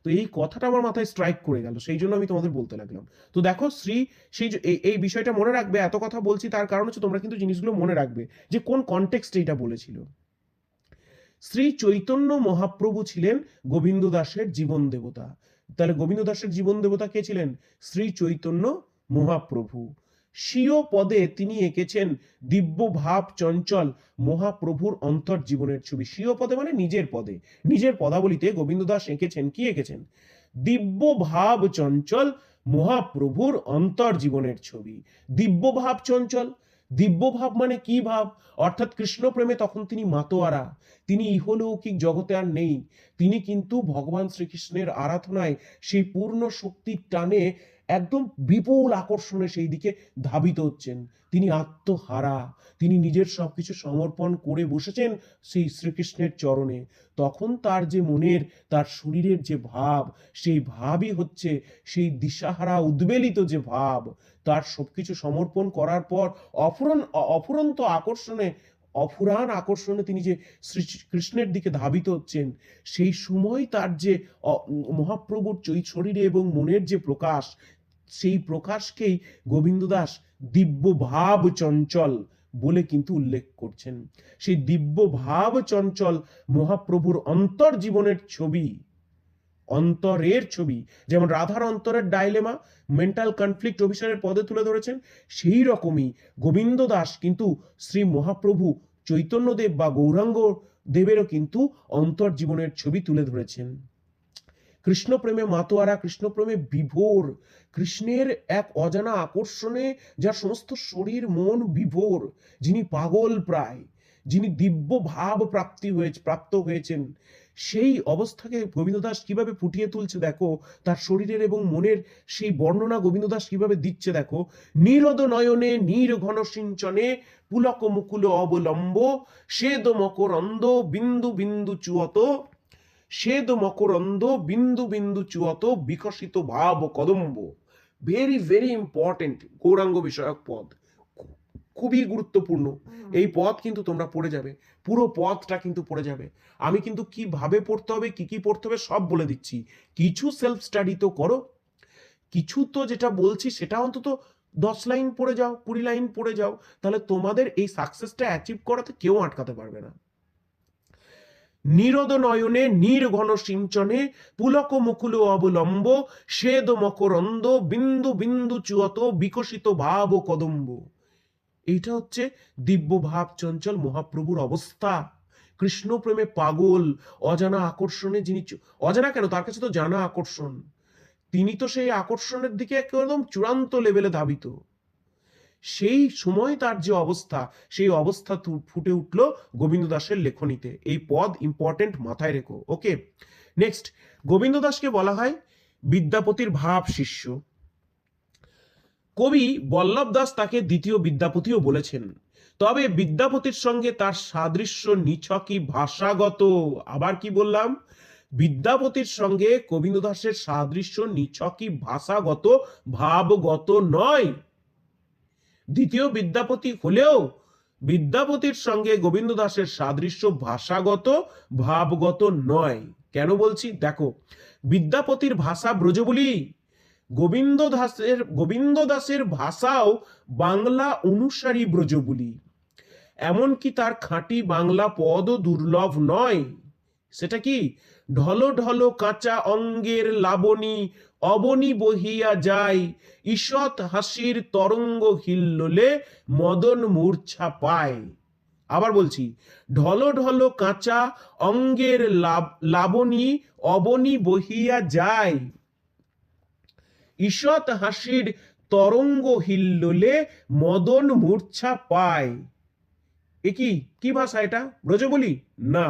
তো এই কথাটা আমার মাথায় স্ট্রাইক করে গেল, সেই জন্য আমি তোমাদের বলতে লাগলাম। তো দেখো এই বিষয়টা মনে রাখবে। এত কথা বলছি তার কারণ হচ্ছে তোমরা কিন্তু জিনিসগুলো মনে রাখবে যে কোন কনটেক্সটে এটা বলেছিল। শ্রী চৈতন্য মহাপ্রভু ছিলেন গোবিন্দ দাসের জীবন দেবতা। তাহলে গোবিন্দ দাসের জীবন দেবতা কে ছিলেন? শ্রী চৈতন্য মহাপ্রভু। স্বীয় পদে তিনি এঁকেছেন দিব্য ভাব চঞ্চল মহাপ্রভুর অন্তর জীবনের ছবি। স্বীয় পদে মানে নিজের পদে, নিজের পদাবলিতে গোবিন্দ দাস এঁকেছেন, কি এঁকেছেন? দিব্য ভাব চঞ্চল মহাপ্রভুর অন্তর জীবনের ছবি। দিব্য ভাব চঞ্চল, দিব্য ভাব মানে কি ভাব? অর্থাৎ কৃষ্ণ প্রেমে তখন তিনি মাতোয়ারা, তিনি ইহলৌকিক জগতে আর নেই। তিনি কিন্তু ভগবান শ্রীকৃষ্ণের আরাধনায় সেই পূর্ণ শক্তির টানে একদম বিপুল আকর্ষণে সেই দিকে ধাবিত হচ্ছেন। তিনি আত্মহারা, তিনি নিজের সবকিছু সমর্পণ করে বসেছেন সেই শ্রীকৃষ্ণের চরণে। তখন তার যে মনের, তার শরীরের যে ভাব, সেই ভাবই হচ্ছে সেই দিশাহারা উদ্বেলিত যে ভাব। তার সবকিছু সমর্পণ করার পর অফুরন্ত আকর্ষণে, অফুরান আকর্ষণে তিনি যে শ্রীকৃষ্ণের দিকে ধাবিত হচ্ছেন, সেই সময় তার যে মহাপ্রভুর শরীরে এবং মনের যে প্রকাশ, সেই প্রকাশকেই গোবিন্দ দাস দিব্য ভাব চঞ্চল বলে কিন্তু উল্লেখ করছেন। সেই দিব্য ভাব চঞ্চল মহাপ্রভুর অন্তর জীবনের ছবি, অন্তরের ছবি। যেমন রাধার অন্তরের ডাইলেমা, মেন্টাল কনফ্লিক্ট অফিসারের পদে তুলে ধরেছেন, সেই রকমই গোবিন্দ দাস কিন্তু শ্রী মহাপ্রভু চৈতন্যদেব বা গৌরাঙ্গ দেবেরও কিন্তু অন্তর জীবনের ছবি তুলে ধরেছেন। কৃষ্ণ প্রেমে মাতোয়ারা, কৃষ্ণ প্রেমে বিভোর, কৃষ্ণের এক অজানা আকর্ষণে যার সমস্ত শরীর মন বিভোর, যিনি পাগল প্রায়, যিনি দিব্য ভাব প্রাপ্ত হয়েছেন, সেই অবস্থাকে গোবিন্দ দাস কিভাবে ফুটিয়ে তুলছে দেখো। তার শরীরের এবং মনের সেই বর্ণনা গোবিন্দ দাস কিভাবে দিচ্ছে দেখো। নীরদ নয়নে নির্ঘন সিঞ্চনে পুলক মুকুল অবলম্ব শ্বেদ মকরন্দ বিন্দু বিন্দু চুয়ত, শ্বেদ মকরন্দ বিন্দু বিন্দু চুয়ত বিকশিত ভাব কদম্ব। ভেরি ভেরি ইম্পর্টেন্ট গৌরাঙ্গ বিষয়ক পদ, খুবই গুরুত্বপূর্ণ। এই পদ কিন্তু তোমরা পড়ে যাবে, পুরো পদটা কিন্তু পড়ে যাবে। আমি কিন্তু কিভাবে পড়তে হবে, কি কি পড়তে হবে সব বলে দিচ্ছি। কিছু সেলফ স্টাডি তো করো, কিছু তো যেটা বলছি সেটা অন্তত 10 লাইন পড়ে যাও, 20 লাইন পড়ে যাও, তাহলে তোমাদের এই সাকসেসটা অ্যাচিভ করাতে কেউ আটকাতে পারবে না। নীরদ নয়নে নির্ঘন সিঞ্চনে পুলক মুকুল অবলম্ব শ্বেদ মকরন্দ বিন্দু বিন্দু চুয়ত বিকশিত ভাব কদম্ব। এইটা হচ্ছে দিব্য ভাব চঞ্চল মহাপ্রভুর অবস্থা। কৃষ্ণ প্রেমে পাগল, অজানা আকর্ষণে যিনি, অজানা কেন, তার কাছে তো জানা আকর্ষণ, তিনি তো সেই আকর্ষণের দিকে একদম চূড়ান্ত লেভেলে ধাবিত। সেই সময় তার যে অবস্থা, সেই অবস্থা ফুটে উঠল গোবিন্দ দাসের লেখনীতে। এই পদ ইম্পর্টেন্ট, মাথায় রেখো। ওকে, নেক্সট, গোবিন্দ দাসকে বলা হয় বিদ্যাপতির ভাব শিষ্য। কবি বল্লভ দাস তাকে দ্বিতীয় বিদ্যাপতিও বলেছেন। তবে বিদ্যাপতির সঙ্গে তার সাদৃশ্য নিছকই ভাষাগত। আবার কি বললাম? বিদ্যাপতির সঙ্গে গোবিন্দ দাসের সাদৃশ্য নিছকই ভাষাগত, ভাবগত নয়। দ্বিতীয় বিদ্যাপতি হলেও বিদ্যাপতির সঙ্গে গোবিন্দ দাসের সাদৃশ্য ভাষাগত, ভাবগত নয়। কেন বলছি দেখো, বিদ্যাপতির ভাষা ব্রজবুলি, গোবিন্দ দাসের ভাষাও বাংলা অনুসারী ব্রজবুলি। এমনকি তার খাঁটি বাংলা পদও দুর্লভ নয়। সেটা কি? ঢলো ঢলো কাঁচা অঙ্গের লাবণী অবনী বহিয়া যায়, ঈষৎ হাসির তরঙ্গ হিল্লোলে মদন মূর্ছা পায়। আবার বলছি, ঢলো ঢলো কাঁচা অঙ্গের লাবণী অবনী বহিয়া যায়, ঈষৎ হাসির তরঙ্গ হিল্লোলে মদন মূর্ছা পায়। এ কি ভাষা এটা? ব্রজবুলি না।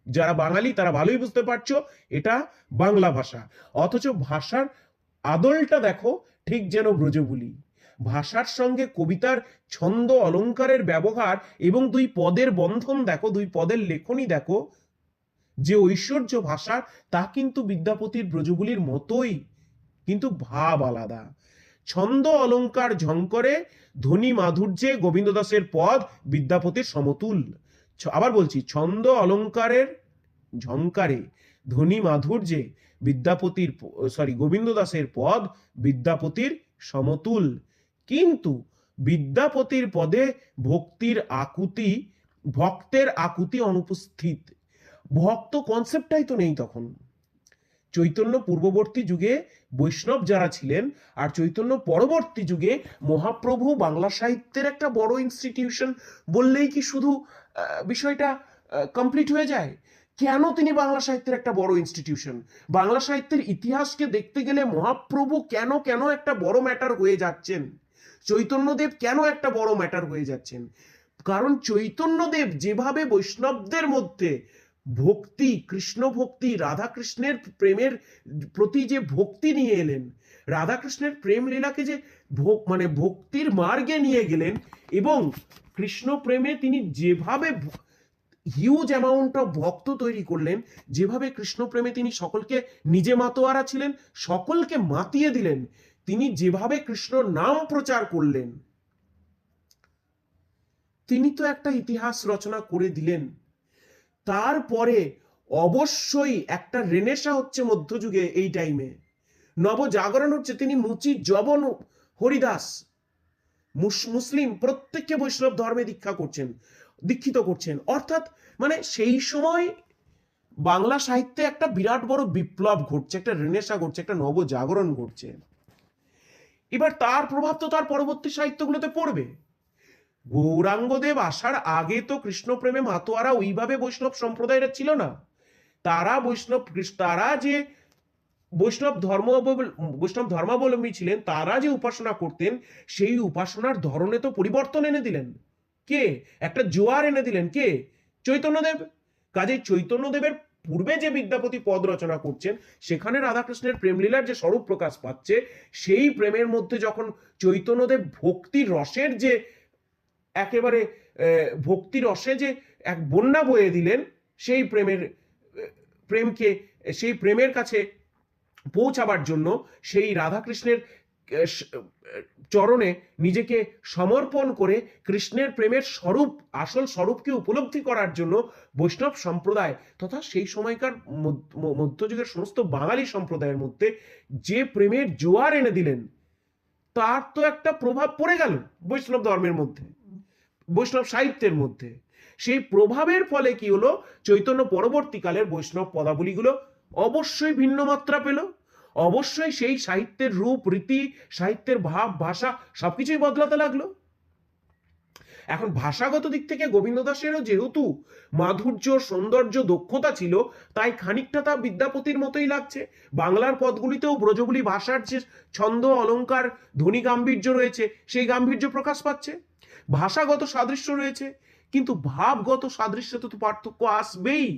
যারা বাঙালি তারা ভালোই বুঝতে পারছো এটা বাংলা ভাষা, অথচ ভাষার আদলটা দেখো ঠিক যেন ব্রজবুলি। ভাষার সঙ্গে কবিতার ছন্দ অলঙ্কারের ব্যবহার এবং দুই পদের বন্ধন দেখো, দুই পদের লেখনী দেখো, যে ঐশ্বর্য ভাষার, তা কিন্তু বিদ্যাপতির ব্রজবুলির মতোই, কিন্তু ভাব আলাদা। ছন্দ অলঙ্কার ঝঙ্করে, ধ্বনি মাধুর্যে গোবিন্দ দাসের পদ বিদ্যাপতির সমতুল। আবার বলছি, ছন্দ অলঙ্কারের ঝঙ্কারে, ধ্বনি মাধুর্যে গোবিন্দ দাসের পদ বিদ্যাপতির সমতুল। কিন্তু বিদ্যাপতির পদে ভক্তের আকুতি অনুপস্থিত। ভক্ত কনসেপ্টটাই তো নেই তখন। চৈতন্য পূর্ববর্তী যুগে বৈষ্ণব যারা ছিলেন, আর চৈতন্য পরবর্তী যুগে মহাপ্রভু বাংলা সাহিত্যের একটা বড় ইনস্টিটিউশন বললেই কি শুধু বিষয়টা কমপ্লিট হয়ে যায়? কেন তিনি বাংলা সাহিত্যের একটা বড় ইনস্টিটিউশন? বাংলা সাহিত্যের ইতিহাসকে দেখতে গেলে মহাপ্রভু কেন একটা বড় ম্যাটার হয়ে যাচ্ছেন, চৈতন্যদেব কেন একটা বড় ম্যাটার হয়ে যাচ্ছেন? কারণ চৈতন্যদেব যেভাবে বৈষ্ণবদের মধ্যে ভক্তি, কৃষ্ণ ভক্তি, রাধা কৃষ্ণের প্রেমের প্রতি যে ভক্তি নিয়ে এলেন, রাধা কৃষ্ণের প্রেম লীলাকে যে মানে ভক্তির মার্গে নিয়ে গেলেন, এবং কৃষ্ণ প্রেমে তিনি যেভাবে হিউজ অ্যামাউন্ট অফ ভক্ত তৈরি করলেন, যেভাবে কৃষ্ণ প্রেমে তিনি সকলকে নিজে মাতোয়ারা ছিলেন, সকলকে মাতিয়ে দিলেন, তিনি যেভাবে কৃষ্ণ নাম প্রচার করলেন, তিনি তো একটা ইতিহাস রচনা করে দিলেন। তারপরে অবশ্যই একটা রেনেসা হচ্ছে মধ্যযুগে, এই টাইমে নবজাগরণ হচ্ছে। তিনি মুচি জবন হরিদাস মুসলিম প্রত্যেককে বৈষ্ণব ধর্মে দীক্ষিত করছেন। অর্থাৎ মানে সেই সময় বাংলা সাহিত্যে একটা বিরাট বড় বিপ্লব ঘটছে, একটা রেনেসা ঘটছে, একটা নবজাগরণ ঘটছে। এবার তার প্রভাব তো তার পরবর্তী সাহিত্যগুলোতে পড়বে। গৌরাঙ্গদেব আসার আগে তো কৃষ্ণ প্রেমে মাতোয়ারা ওইভাবে বৈষ্ণব সম্প্রদায়ের ছিল না। তারা যে বৈষ্ণব ধর্মাবলম্বী ছিলেন, তারা যে উপাসনা করতেন, সেই উপাসনার ধরনে তো পরিবর্তন এনে দিলেন কে? একটা জোয়ার এনে দিলেন কে? চৈতন্যদেব। কাজেই চৈতন্যদেবের পূর্বে যে বিদ্যাপতি পদ রচনা করছেন, সেখানে রাধাকৃষ্ণের প্রেমলীলার যে স্বরূপ প্রকাশ পাচ্ছে, সেই প্রেমের মধ্যে যখন চৈতন্যদেব ভক্তি রসের যে একেবারে ভক্তি রসে যে এক বন্যা বয়ে দিলেন, সেই প্রেমের কাছে পৌঁছাবার জন্য সেই রাধাকৃষ্ণের চরণে নিজেকে সমর্পণ করে কৃষ্ণের প্রেমের স্বরূপ, আসল স্বরূপকে উপলব্ধি করার জন্য বৈষ্ণব সম্প্রদায় তথা সেই সময়কার মধ্যযুগের সমস্ত বাঙালি সম্প্রদায়ের মধ্যে যে প্রেমের জোয়ার এনে দিলেন, তার তো একটা প্রভাব পড়ে গেল বৈষ্ণব ধর্মের মধ্যে, বৈষ্ণব সাহিত্যের মধ্যে। সেই প্রভাবের ফলে কি হলো, চৈতন্য পরবর্তীকালের বৈষ্ণব পদাবলীগুলো অবশ্যই ভিন্ন মাত্রা পেল, অবশ্যই সেই সাহিত্যের রূপ রীতি, সাহিত্যের ভাব, ভাষা সবকিছুই বদলাতে লাগলো। এখন ভাষাগত দিক থেকে গোবিন্দ দাসেরও যেহেতু মাধুর্য, সৌন্দর্য, দক্ষতা ছিল, তাই খানিকটা তা বিদ্যাপতির মতোই লাগছে। বাংলার পদগুলিতেও ব্রজবুলি ভাষার যে ছন্দ, অলঙ্কার, ধ্বনি গাম্ভীর্য রয়েছে, সেই গাম্ভীর্য প্রকাশ পাচ্ছে। ভাষাগত সাদৃশ্য রয়েছে, কিন্তু ভাবগত সাদৃশ্য তো পার্থক্য আসবেই।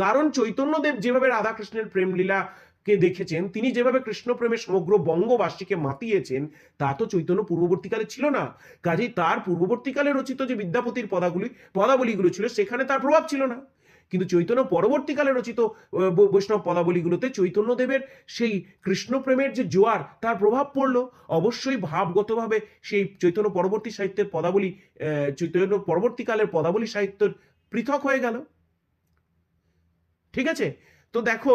কারণ চৈতন্যদেব যেভাবে রাধাকৃষ্ণের প্রেমলীলা কে দেখেছেন, তিনি যেভাবে কৃষ্ণ প্রেমে সমগ্র বঙ্গবাসীকে মাতিয়েছেন, তা তো চৈতন্য পূর্ববর্তীকালে ছিল না। কাজেই তার পূর্ববর্তীকালে রচিত যে বিদ্যাপতির পদাবলীগুলো ছিল, সেখানে তার প্রভাব ছিল না। কিন্তু চৈতন্য পরবর্তীকালে রচিত বৈষ্ণব পদাবলীগুলোতে চৈতন্যদেবের সেই কৃষ্ণ প্রেমের যে জোয়ার, তার প্রভাব পড়লো। অবশ্যই ভাবগতভাবে সেই চৈতন্য পরবর্তী সাহিত্যের পদাবলী, চৈতন্য পরবর্তীকালের পদাবলী সাহিত্য পৃথক হয়ে গেল। ঠিক আছে? তো দেখো,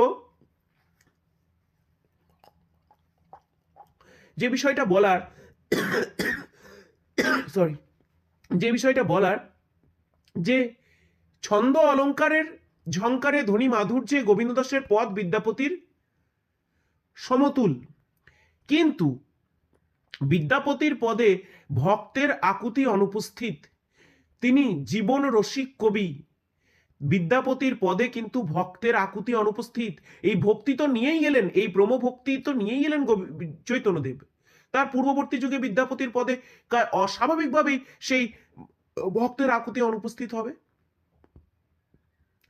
যে বিষয়টা বলার যে ছন্দ অলঙ্কারের ঝংকারে ধ্বনি মাধুর্যে গোবিন্দ দাসের পদ বিদ্যাপতির সমতুল, কিন্তু বিদ্যাপতির পদে ভক্তের আকুতি অনুপস্থিত। তিনি জীবন রসিক কবি, বিদ্যাপতির পদে কিন্তু ভক্তের আকুতি অনুপস্থিত। এই ভক্তি তো নিয়েই গেলেন, এই ব্রহ্মভক্তি তো নিয়েই গেলেন চৈতন্যদেব। তার পূর্ববর্তী যুগে বিদ্যাপতির পদে অস্বাভাবিকভাবেই সেই ভক্তের আকুতি অনুপস্থিত হবে,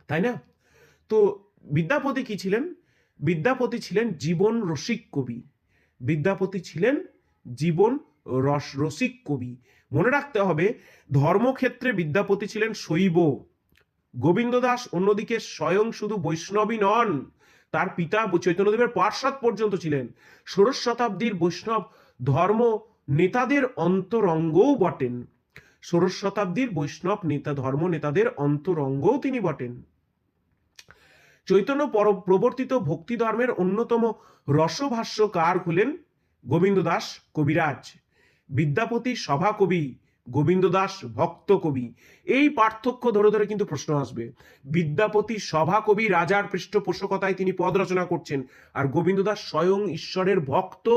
তাই না? তো বিদ্যাপতি কি ছিলেন? বিদ্যাপতি ছিলেন জীবন রসিক কবি। বিদ্যাপতি ছিলেন জীবন রসিক কবি। মনে রাখতে হবে, ধর্মক্ষেত্রে বিদ্যাপতি ছিলেন শৈব। গোবিন্দ দাস অন্যদিকে স্বয়ং শুধু বৈষ্ণবী নন, তার পিতা চৈতন্যদেবের পার্ষদ পর্যন্ত ছিলেন। ষোড়শ শতাব্দীর বৈষ্ণব ধর্ম নেতাদের অন্তরঙ্গও বটেন। ষোড়শ শতাব্দীর বৈষ্ণব ধর্ম নেতাদের অন্তরঙ্গও তিনি বটেন। চৈতন্য প্রবর্তিত ভক্তি ধর্মের অন্যতম রসভাষ্যকার হলেন গোবিন্দ দাস কবিরাজ। বিদ্যাপতি সভা কবি, গোবিন্দ দাস ভক্ত কবি। এই পার্থক্য ধরে ধরে কিন্তু প্রশ্ন আসবে। বিদ্যাপতি সভা কবি, রাজার পৃষ্ঠপোষকতায় তিনি পদ রচনা করছেন, আর গোবিন্দ দাস স্বয়ং ঈশ্বরের ভক্ত।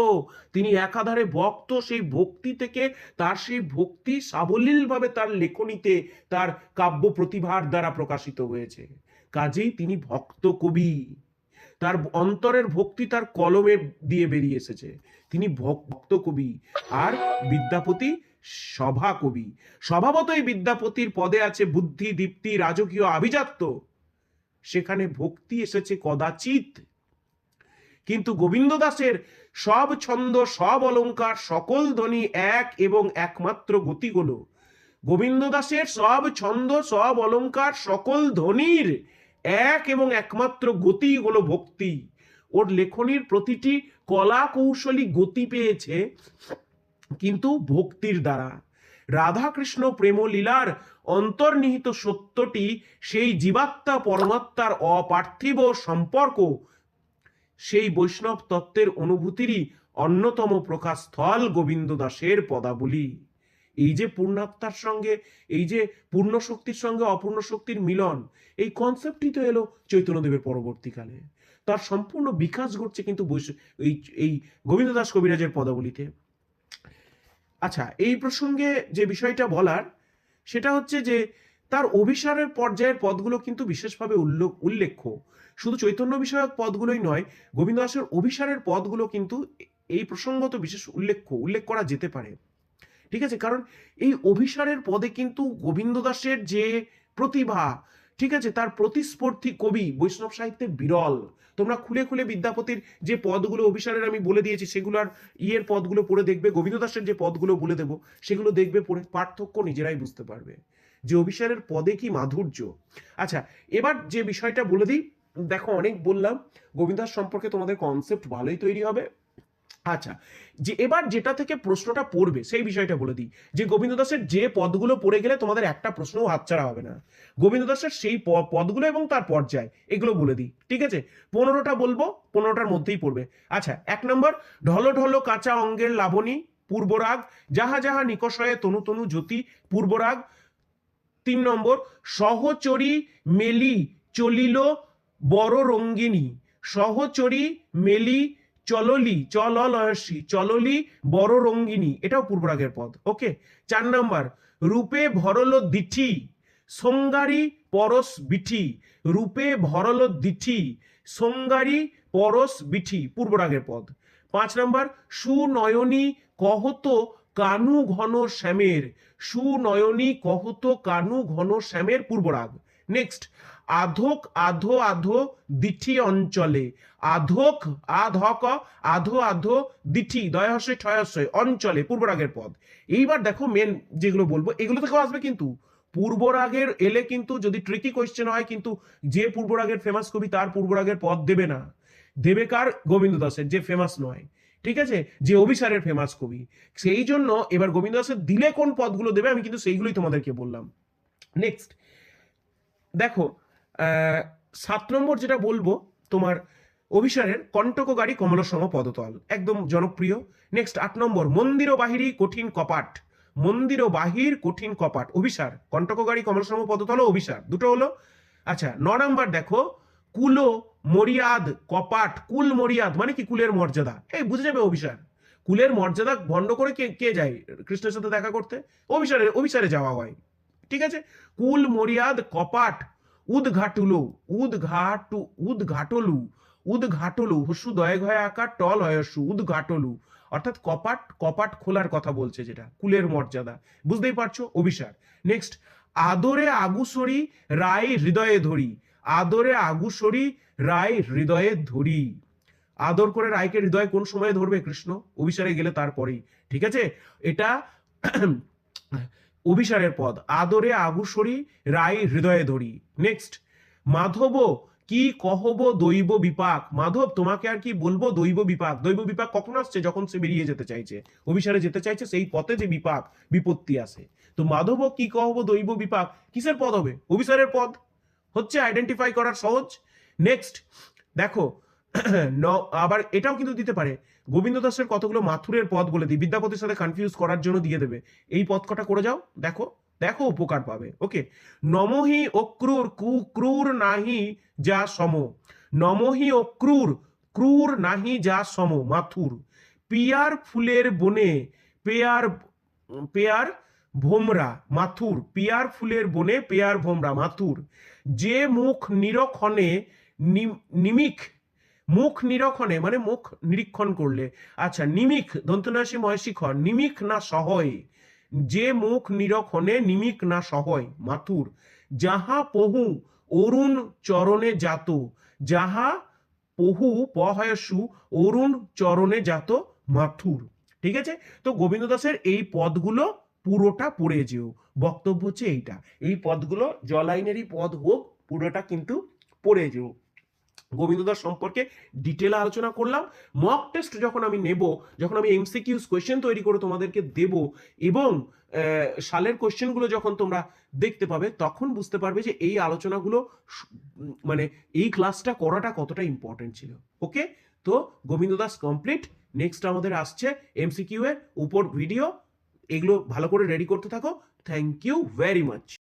তিনি একাধারে ভক্ত, সেই ভক্তি থেকে তার সেই ভক্তি সাবলীলভাবে তার লেখনীতে, তার কাব্য প্রতিভার দ্বারা প্রকাশিত হয়েছে। কাজেই তিনি ভক্ত কবি, তার অন্তরের ভক্তি তার কলমে দিয়ে বেরিয়ে এসেছে, তিনি ভক্ত কবি। আর বিদ্যাপতি সভা কবি। স্বভাবতই বিদ্যাপতির পদে আছে বুদ্ধি, দীপ্তি, রাজকীয় আভিজাত্য। সেখানে ভক্তি এসেছে কদাচিৎ। কিন্তু গোবিন্দ দাসের সব ছন্দ, সব অলঙ্কার, সকল ধ্বনি এক এবং একমাত্র গতি হলো, গোবিন্দ দাসের সব ছন্দ, সব অলঙ্কার, সকল ধ্বনির এক এবং একমাত্র গতি হলো ভক্তি। ওর লেখনীর প্রতিটি কলা কৌশলী গতি পেয়েছে কিন্তু ভক্তির দ্বারা। রাধাকৃষ্ণ প্রেমলীলার অন্তর্নিহিত সত্যটি সেই জীবাত্মা পরমাত্মার অপার্থিব সম্পর্ক, সেই বৈষ্ণব তত্ত্বের অনুভূতিরই অন্যতম প্রকাশ স্থল গোবিন্দ দাসের পদাবলী। এই যে পূর্ণাত্মার সঙ্গে, এই যে পূর্ণ শক্তির সঙ্গে অপূর্ণ শক্তির মিলন, এই কনসেপ্টই তো এলো চৈতন্যদেবের পরবর্তীকালে। তার সম্পূর্ণ বিকাশ ঘটছে কিন্তু এই গোবিন্দ দাস কবিরাজের পদাবলীতে। আচ্ছা, এই প্রসঙ্গে যে বিষয়টা বলার সেটা হচ্ছে যে তার অভিসারের পর্যায়ের পদগুলো কিন্তু বিশেষভাবে উল্লেখ্য। শুধু চৈতন্য বিষয়ক পদগুলোই নয়, গোবিন্দ দাসের অভিসারের পদগুলো কিন্তু এই প্রসঙ্গত বিশেষ উল্লেখ করা যেতে পারে। ঠিক আছে, কারণ এই অভিসারের পদে কিন্তু গোবিন্দ দাসের যে প্রতিভা, ঠিক আছে, তার প্রতিস্পর্ধী কবি বৈষ্ণব সাহিত্যে বিরল। তোমরা খুলে খুলে বিদ্যাপতির যে পদগুলো অভিসারের আমি বলে দিয়েছি সেগুলোর পদগুলো পড়ে দেখবে, গোবিন্দ দাসের যে পদগুলো বলে দেবো সেগুলো দেখবে, পড়ে পার্থক্য নিজেরাই বুঝতে পারবে যে অভিসারের পদে কি মাধুর্য। আচ্ছা, এবার যে বিষয়টা বলে দিই, দেখো অনেক বললাম, গোবিন্দ দাস সম্পর্কে তোমাদের কনসেপ্ট ভালোই তৈরি হবে। আচ্ছা, যে এবার যেটা থেকে প্রশ্নটা পড়বে সেই বিষয়টা বলে দিই, যে গোবিন্দ দাসের যে পদগুলো পড়ে গেলে তোমাদের একটা প্রশ্নও হাতছাড়া হবে না। গোবিন্দ দাসের সেই পদগুলো এবং তার পর্যায় এগুলো বলে দিই, ঠিক আছে? 15টা বলবো, 15টার মধ্যেই পড়বে। আচ্ছা, 1 নম্বর, ঢলো ঢলো কাঁচা অঙ্গের লাবণী পূর্বরাগ, যাহা যাহা নিকষয়ে তনু তনু জ্যোতি পূর্বরাগ। 3 নম্বর, সহচরী মেলি চলিল বড় রঙ্গিনী, সহচরী মেলি চললি চললয়সী চললি বড় রঙ্গিনী, এটাও পূর্বরাগের পদ। ওকে। 4 নম্বর, রূপে ভরল দিঠি সঙ্গারি পরশ বিঠি, রূপে ভরল দিঠি সঙ্গারি পরশ বিঠি, পূর্বরাগের পদ। 5 নম্বর, সুনয়নী কহত কানু ঘন শ্যামের, সুনয়নী কহত কানু ঘন শ্যামের, পূর্বরাগ। নেক্সট, আধোক আধো আধো দিঠি অঞ্চলে, আধোক আধক আধো আধো দিঠি দয়হস্যই ঠয়স্যই অঞ্চলে, পূর্বরাগের পদ। এইবার দেখো মেন যেগুলো বলবো এগুলো থেকেও আসবে, কিন্তু পূর্বরাগের এলে কিন্তু যদি ট্রিকি কোয়েশ্চেন হয়, কিন্তু যে পূর্বরাগের ফেমাস কবি তার পূর্বরাগের পদ দেবে না, দেবে কার? গোবিন্দ দাসের, যে ফেমাস নয়, ঠিক আছে, যে অভিসারের ফেমাস কবি। সেই জন্য এবার গোবিন্দ দাসের দিলে কোন পদগুলো দেবে আমি কিন্তু সেইগুলোই তোমাদেরকে বললাম। নেক্সট দেখো, 7 নম্বর যেটা বলবো তোমার অভিসারের, কণ্টক গাড়ি কমল সম পদতল, একদম জনপ্রিয়। নেক্সট 8 নম্বর, মন্দির বাহিরি কঠিন কপাট, মন্দির বাহির কঠিন কপাট, অভিসার। কণ্টক গাড়ি কমল সম পদতল অভিসার, দুটো হলো। আচ্ছা, 9 নম্বর দেখো, কুলো মরিয়াদ কপাট, কুল মরিয়াদ মানে কি? কুলের মর্যাদা, এই বুঝে যাবে অভিসার। কুলের মর্যাদা ভণ্ড করে কে যায় কৃষ্ণের সাথে দেখা করতে? অভিসারে যাওয়া হয়, ঠিক আছে। কুল মরিয়াদ কপাট উদ্ঘাটুলো, উদ্ঘাটলু হস্যু দয়ে ঘয়ে আকার টল হয়স্যু, উদ্ঘাটলু অর্থাৎ কপাট খোলার কথা বলছে, যেটা কুলের মর্যাদা, বুঝতেই পারছো, অভিসার। নেক্সট, আদরে আগুসরি রায় হৃদয়ে ধরি, আদরে আগুসরি রায় হৃদয়ে ধরি, আদর করে রায়কে হৃদয়ে কোন সময়ে ধরবে? কৃষ্ণ অভিসারে গেলে তারপরেই, ঠিক আছে। এটা অভিসারের পদ, আদরে আগুসরি রায় হৃদয়ে ধরি। নেক্সট, মাধব কি কহব দৈব বিপাক, মাধব তোমাকে আর কি বলবো দৈব বিপাক। দৈব বিপাক কখন আসছে? যখন সে বেরিয়ে যেতে চাইছে, অভিসারে যেতে চাইছে, সেই পথে যে বিপত্তি আসে। তো মাধব কি কহব দৈব বিপাক কিসের পদ হবে? অভিসারের পদ, হচ্ছে আইডেন্টিফাই করার সহজ। নেক্সট দেখো, আবার এটাও কিন্তু দিতে পারে, গোবিন্দ দাসের কতগুলো মাথুরের পদ বলে দিই, বিদ্যাপতির সাথে কনফিউজ করার জন্য দিয়ে দেবে। এই পদ কটা করে যাও, দেখো উপকার পাবে। ওকে। নমহি অক্রুর ক্রুর নাহি যা সম, নমহি অক্রুর ক্রুর নাহি যা সম, মাথুর। পিয়ার ফুলের বনে পেয়ার ভোমরা, মাথুর। পিয়ার ফুলের বনে পেয়ার ভোমরা, মাথুর। যে মুখ নিরক্ষণে মুখ নিরক্ষণে মানে মুখ নিরীক্ষণ করলে, আচ্ছা, নিমিক দন্তনাসী ময়শিখর, নিমিক না সহয়, যে মুখ নিরক্ষণে নিমিক না সহয়, মাথুর। যাহা পহু অরুণ চরণে জাত, যাহা পহু পহয়সু অরুণ চরণে জাত মাথুর। ঠিক আছে, তো গোবিন্দ দাসের এই পদগুলো পুরোটা পড়ে যেও। বক্তব্য হচ্ছে এইটা, এই পদগুলো জলাইনেরই পদ হোক, পুরোটা কিন্তু পড়ে যেও। গোবিন্দ দাস সম্পর্কে ডিটেল আলোচনা করলাম। মক টেস্ট যখন আমি নেব, যখন আমি এমসিকিউস কোয়েশ্চেন তৈরি করে তোমাদেরকে দেব, এবং সালের কোয়েশ্চেনগুলো যখন তোমরা দেখতে পাবে, তখন বুঝতে পারবে যে এই আলোচনাগুলো মানে এই ক্লাসটা করাটা কতটা ইম্পর্টেন্ট ছিল। ওকে, তো গোবিন্দ দাস কমপ্লিট। নেক্সট আমাদের আসছে এমসিকিউ এর উপর ভিডিও, এগুলো ভালো করে রেডি করতে থাকো। Thank you very much.